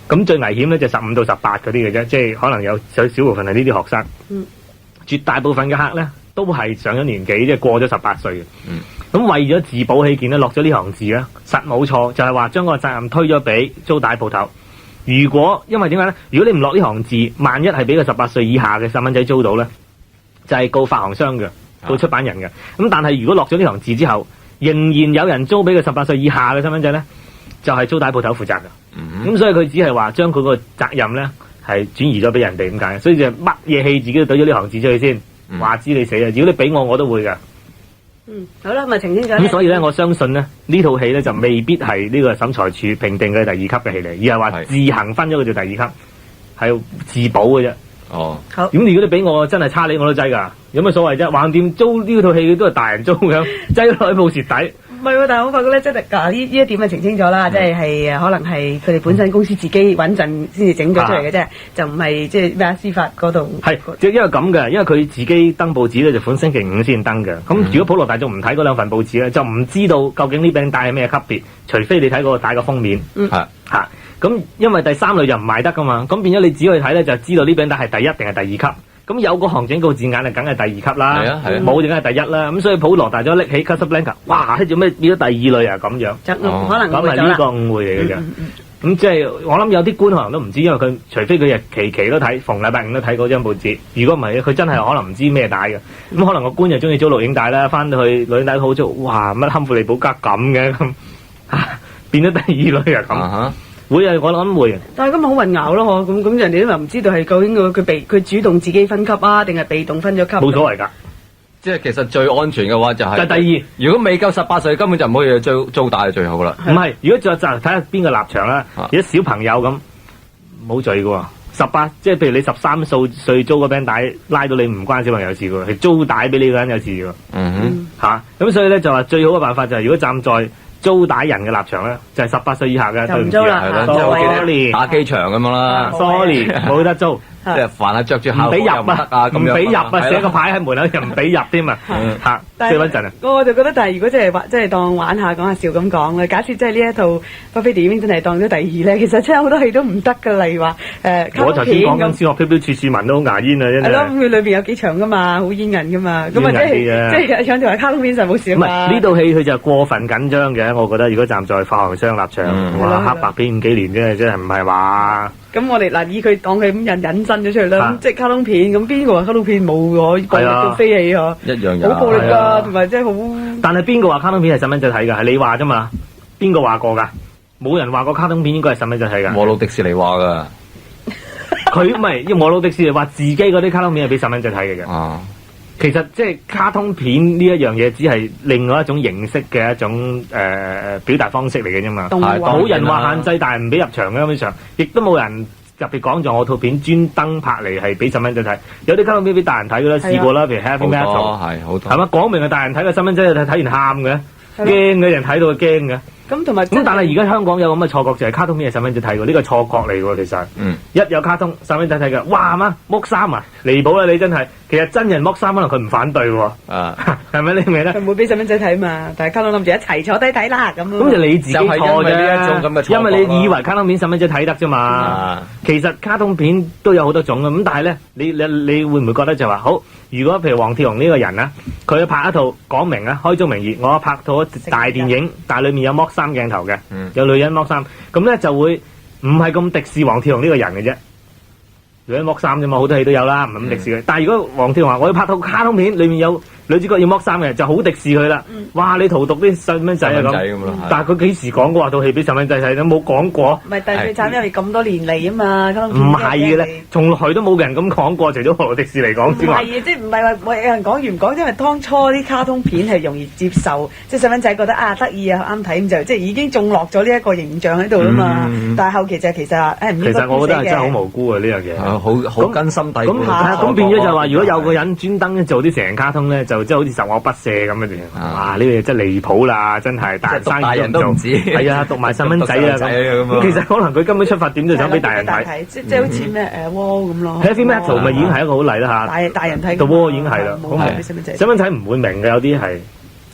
咁最危險咧就15到18嗰啲嘅啫，即係可能有少部分係呢啲學生。絕大部分嘅客咧都係上咗年紀，即係過咗18歲嘅。咁為咗自保起見咧，落咗呢行字咧，實冇錯，就係話將個責任推咗俾租帶鋪頭。因為點解咧？如果你唔落呢行字，萬一係俾個18歲以下嘅細蚊仔租到咧，就係告發行商嘅，告出版人嘅。咁但係如果落咗呢行字之後，仍然有人租俾佢18歲以下嘅身份證咧，就係租帶鋪頭負責嘅。咁所以佢只係話將佢個責任咧係轉移咗俾人哋咁解。所以就乜嘢戲自己都懟咗呢行字出去先，話知你死啊！如果你俾我都會㗎。好啦，咪澄清咗。咁所以咧，我相信咧呢套戲咧就未必係呢個審裁處評定嘅第2級嘅戲嚟，而係話自行分咗佢做第2級，係自保嘅啫。哦，好。咁如果你俾我真係差你我都制㗎，有乜所謂啫？橫掂租呢套戲都係大人租咁，擠落去冇蝕底。唔係喎，但係我發覺咧，即係呢一點就澄清咗啦，即係可能係佢哋本身公司自己穩陣先至整咗出嚟嘅啫，就唔係即係咩司法嗰度。係，即係因為咁嘅，因為佢自己登報紙咧就款星期5先登嘅。咁如果普羅大眾唔睇嗰兩份報紙咧，就唔知道究竟呢餅帶係咩級別，除非你睇嗰個帶個封面。咁因為第3類就唔賣得噶嘛，咁變咗你只可以睇咧，就知道呢餅帶係第1定係第2級。咁有個行警告字眼就梗係第2級啦，冇就梗係第1啦。咁所以普羅大眾拎起 Casablanca， 哇，做咩變咗第2類啊？咁樣，可能咁係呢個誤會嚟嘅啫。咁即係我諗有啲官可能都唔知，因為佢除非佢日期都睇，逢禮拜5都睇嗰張報紙。如果唔係，佢真係可能唔知咩帶嘅。咁可能個官就中意租錄影帶啦，翻到去錄影帶好租，哇，乜堪富利保加咁嘅咁，變咗第2類啊咁。會啊，我諗會。但係咁咪好混淆咯，咁人哋都又唔知道係究竟佢主動自己分級啊，定係被動分咗級？冇所謂㗎。即係其實最安全嘅話就係第2。如果未夠18歲，根本就唔可以租帶最好啦。唔係，如果就睇下邊個立場啦。如果小朋友咁冇罪㗎喎，18即係譬如你13歲租個餅帶拉到你唔關小朋友事㗎喎，係租帶俾你個人有事㗎喎。咁所以咧就話最好嘅辦法就係如果站在租帶人嘅立場咧，就係18歲以下嘅，就唔租啦。sorry，打機場咁樣啦。sorry，冇得租。即係凡係着住校服唔俾入啊，唔俾入啊，寫個牌喺門口又唔俾入添啊，最穩陣啊！我就覺得，但係如果即係當玩下講下笑咁講咧，假設即係呢一套巴菲特已經真係當咗第2咧，其實真係好多戲都唔得㗎，例如話我頭先講緊小學飄飄處處聞到牙煙啊，真係。係咯，咁佢裏邊有幾場㗎嘛，好煙韌㗎嘛，咁啊即係有條話卡通片就冇事啊嘛。唔係呢套戲佢就過分緊張嘅，我覺得如果站在發行商立場，哇黑白片幾年啫，真係唔係話。咁我哋嗱以佢當佢咁引申咗出嚟啦，咁即係卡通片，咁邊個話卡通片冇喎？暴力到飛起嗬，一樣有，好暴力㗎，同埋即係好。但係邊個話卡通片係細蚊仔睇㗎？係你話啫嘛？邊個話過㗎？冇人話過卡通片應該係細蚊仔睇㗎。和路迪士尼話㗎，佢唔係，因為和路迪士尼話自己嗰啲卡通片係俾細蚊仔睇嘅啫。其實即係卡通片呢一樣嘢，只係另外一種形式嘅一種表達方式嚟嘅啫嘛。冇人話限制大人唔俾入場嘅，基本上亦都冇人特別講咗我套片專登拍嚟係俾細蚊仔睇。有啲卡通片俾大人睇嘅啦，試過啦，譬如 Happy Metal 係好多，係嘛？講明係大人睇嘅，細蚊仔睇完喊嘅，驚嘅人睇到佢驚嘅。咁同埋但係而家香港有咁嘅錯覺，就係卡通片係細蚊仔睇喎，呢個錯覺嚟喎，其實。一有卡通細蚊仔睇嘅，哇乜剝衫啊，離譜啦你真係。其實真人剝衫可能佢唔反對喎。係咪你明咧？佢唔會俾細蚊仔睇嘛，但係卡通諗住一齊坐低睇啦咁。咁就你自己錯啫，因為你以為卡通片細蚊仔睇得啫嘛。其實卡通片都有好多種嘅，咁但係咧，你會唔會覺得就話好？如果譬如黃鐵雄呢個人啊，佢拍一套講明啊，開宗明義，我拍套大電影，但係裡面有剝衫鏡頭嘅，有女人剝衫，咁咧就會唔係咁敵視黃鐵雄呢個人嘅啫。女人剝衫啫嘛，好多戲都有啦，唔係咁敵視佢。但係如果黃鐵雄話我要拍套卡通片，裡面有女主角要剝衫嘅，就好敵視佢啦。哇！你荼毒啲細蚊仔啊咁。但係佢幾時講過話套戲俾細蚊仔睇都冇講過。唔係，但係最慘因為咁多年嚟啊嘛，卡通片。唔係嘅咧，從來都冇人咁講過，除咗荷羅迪士尼講之外。唔係即係唔係話冇有人講完唔講，因為當初啲卡通片係容易接受，即係細蚊仔覺得啊得意啊啱睇咁就即係已經種落咗呢一個形象喺度啦嘛。但係後期就其實唔應該。其實我覺得係真係好無辜啊呢樣嘢。好根深蒂固。咁變咗就話，如果有個人專登做啲成人卡通咧，就即係好似十惡不赦咁嘅嘢。哇！呢樣嘢真係離譜啦，真係大人都唔知。係啊，讀埋細蚊仔啊咁。其實可能佢根本出發點就想俾大人睇。即係好似咩Wall咁咯。Heavy Metal 咪已經係一個好例啦嚇。大人睇。The Wall 已經係啦。細蚊仔唔會明嘅，有啲係。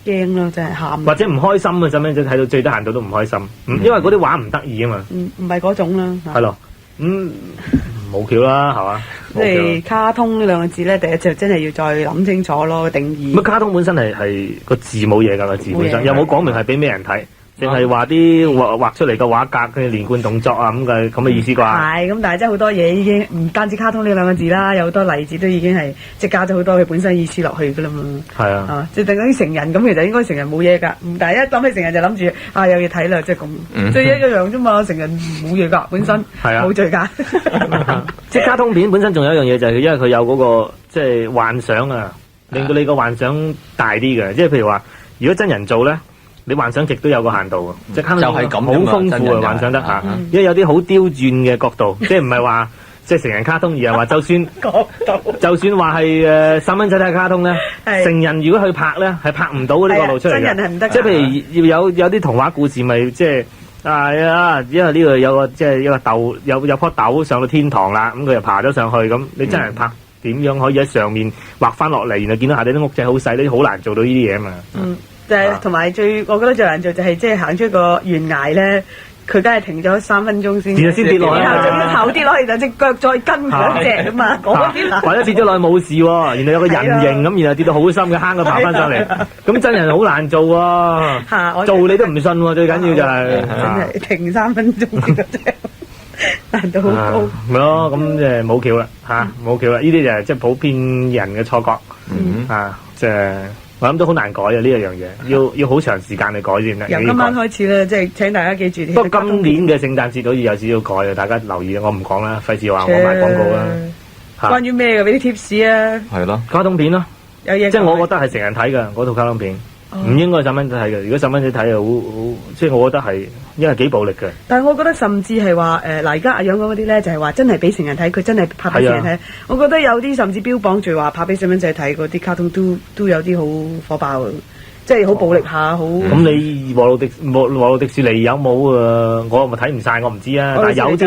驚咯，真係喊。或者唔開心啊！細蚊仔睇到最低限度都唔開心，因為嗰啲畫唔得意啊嘛。唔係嗰種啦。係咯，冇橋啦，係嘛？即係卡通呢兩個字咧，第一就真係要再諗清楚咯，定義。咁卡通本身係個字冇嘢㗎，個字本身又冇講明係俾咩人睇，淨係話啲畫出嚟嘅畫格嘅連貫動作啊咁嘅意思啩？係咁，但係真係好多嘢已經唔單止卡通呢兩個字啦，有好多例子都已經係即係加咗好多佢本身意思落去噶啦嘛。係啊，即係等於成人咁，其實應該成人冇嘢㗎。但係一諗起成人就諗住有嘢睇啦，即係咁，即係一樣啫嘛。成人冇嘢㗎，本身冇罪㗎。即係卡通片本身仲有一樣嘢就係因為佢有嗰個即係幻想啊，令到你個幻想大啲嘅。即係譬如話，如果真人做咧。你幻想極都有個限度嘅，即係就係咁好豐富嘅幻想得嚇，因為有啲好刁鑽嘅角度，即係唔係話即係成人卡通，而係話就算就算話係細蚊仔睇卡通咧，成人如果去拍咧係拍唔到嗰啲角度出嚟嘅，真人係唔得。即係譬如有啲童話故事咪即係因為呢度有個即係一個豆有棵豆上到天堂啦，咁佢又爬咗上去，咁你真人拍點樣可以喺上面畫翻落嚟，然後見到下底啲屋仔好細，呢啲好難做到呢啲嘢啊嘛。就係同埋我覺得最難做就係即係行出個懸崖咧，佢梗係停咗3分鐘先，先跌落去，然後仲要頭跌落去就隻腳再跟嗰隻啊嘛，或者跌咗落去冇事喎，原來有個人形咁，然後跌到好深嘅坑佢爬翻上嚟，咁真人好難做喎，做你都唔信喎，最緊要就係真係停3分鐘嗰隻，難度好高。咪咯，咁即係冇橋啦嚇，冇橋啦，呢啲就係即係普遍人嘅錯覺即係。我諗都好難改啊！呢一樣嘢要好長時間去改先得。由今晚開始咧，即係請大家記住。不過今年嘅聖誕節好似有少少改啊！大家留意啊！我唔講啦，費事話我賣廣告啦。關於咩嘅？俾啲 tips 啊！係咯，卡通片咯，有嘢。即係我覺得係成人睇嘅嗰套卡通片，唔應該細蚊仔睇嘅。如果細蚊仔睇好，即係我覺得係因為幾暴力嘅。但係我覺得甚至係話嗱，而家阿楊講嗰啲咧，就係話真係俾成人睇，佢真係拍俾成人睇。我覺得有啲甚至標榜住話拍俾細蚊仔睇嗰啲卡通都有啲好火爆，即係好暴力下，好。咁你和路迪士尼有冇我咪睇唔晒，我唔知啊。但係有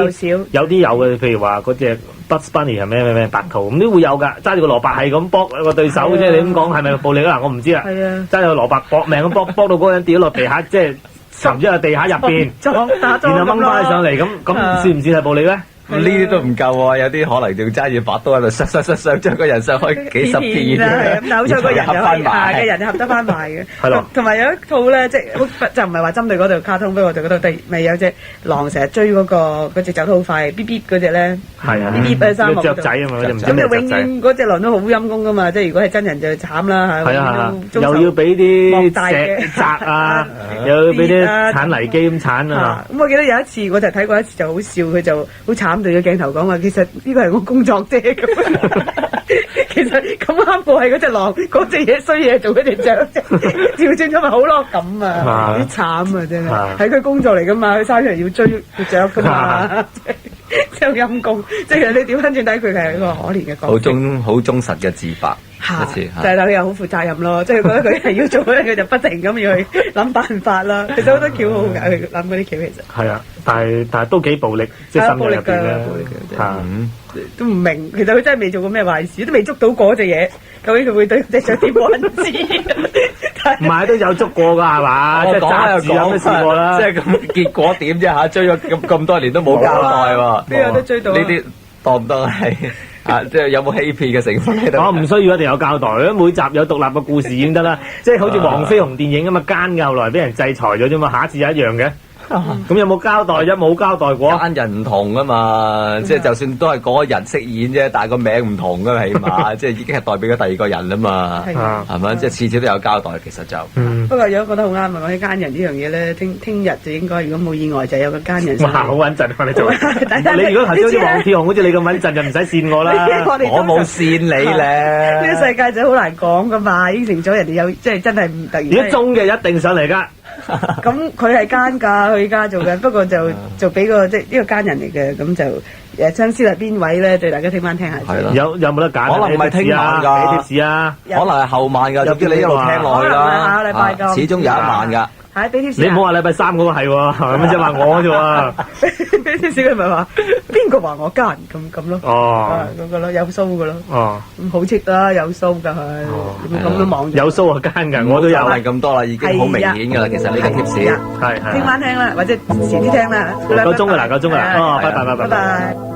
啲有嘅，譬如話嗰隻 Bugs Bunny 係咩白兔咁都會有㗎，揸住個蘿蔔係咁搏個對手，即係你咁講係咪暴力啊？我唔知啊。係啊，揸住個蘿蔔搏命咁搏到嗰個人跌落地下，即係沉咗喺地下入邊，然後掹翻上嚟，咁算唔算係暴力咧？呢啲都唔夠喎，有啲可能仲揸住把刀喺度削將個人上去幾十片啦，咁扭咗個人嘅人就合得翻埋嘅。係咯，同埋有一套咧，即係就唔係話針對嗰度卡通，不過我就覺得咪有隻狼成日追嗰隻走得好快嗶嗶嗰隻咧，係啊，嗶嗶三雀仔啊嘛，咁就永遠嗰隻狼都好陰功噶嘛，即係如果係真人就慘啦嚇。係啊，又要俾啲石砸啊，又要俾啲鏟泥機咁鏟啊。咁我記得有一次我就睇過一次就好笑，佢就好慘。對個鏡頭講話，其實呢個係我工作啫咁。其實咁啱我係嗰隻狼，嗰隻嘢衰嘢做嗰隻雀，調轉咗咪好咯咁啊！啲慘啊真係，係佢工作嚟噶嘛，佢生出嚟要追個雀噶嘛，即係陰公。即係你點翻轉睇佢係一個可憐嘅角色，好忠實嘅自白。就係佢又好負責任咯，即係覺得佢係要做咧，佢就不停咁要去諗辦法啦。其實好多橋好㗎，佢諗嗰啲橋其實係啊，但係都幾暴力，即係心入邊咧都唔明。其實佢真係未做過咩壞事，都未捉到嗰隻嘢，究竟佢會對隻雀點冇人知？唔係都有捉過㗎係嘛？即係雜誌有都試過啦。即係咁結果點啫嚇？追咗咁多年都冇交代喎。邊有得追到？呢啲當唔當係？即係有冇欺騙嘅成分喺度？我唔需要一定有交代，每集有獨立嘅故事已經得啦。即係好似黃飛鴻電影咁啊，奸嘅後來俾人制裁咗啫嘛，下一次又一樣嘅。咁有冇交代啫？冇交代過。奸人唔同啊嘛，即係就算都係嗰個人飾演啫，但係個名唔同㗎，起碼即係已經係代表咗第二個人啦嘛。係咪？即係次次都有交代，其實就。不過如果覺得好啱啊，講起奸人呢樣嘢咧，聽日就應該如果冇意外就有個奸人。哇！好穩陣啊！你做。你如果頭先好似黃鐵雄好似你咁穩陣，就唔使跣我啦。我冇跣你咧。呢個世界就好難講噶嘛，應承咗人哋有，即係真係唔突然。如果中嘅一定上嚟㗎。咁佢係奸㗎，佢而家做嘅，不過就俾個即係呢個奸人嚟嘅，咁就相思係邊位咧？對大家聽翻聽下。係咯。有冇得揀？可能唔係聽晚㗎，俾貼士啊。可能係後晚㗎，總之你一路聽落去啦。下個禮拜咁。始終有一晚㗎。係俾貼士。你唔好話禮拜3嗰個係喎，咁即係話我啫喎。俾貼士佢咪話邊個話我奸咁咯？哦，嗰個咯，有鬚㗎咯。哦，咁好戚啦，有鬚㗎佢。咁都望有鬚啊奸㗎，我都有。係咁多啦，已經好明顯㗎啦。其實呢個貼士係聽晚聽啦，或者遲啲聽啦。夠鐘㗎啦，夠鐘㗎啦。哦，拜拜。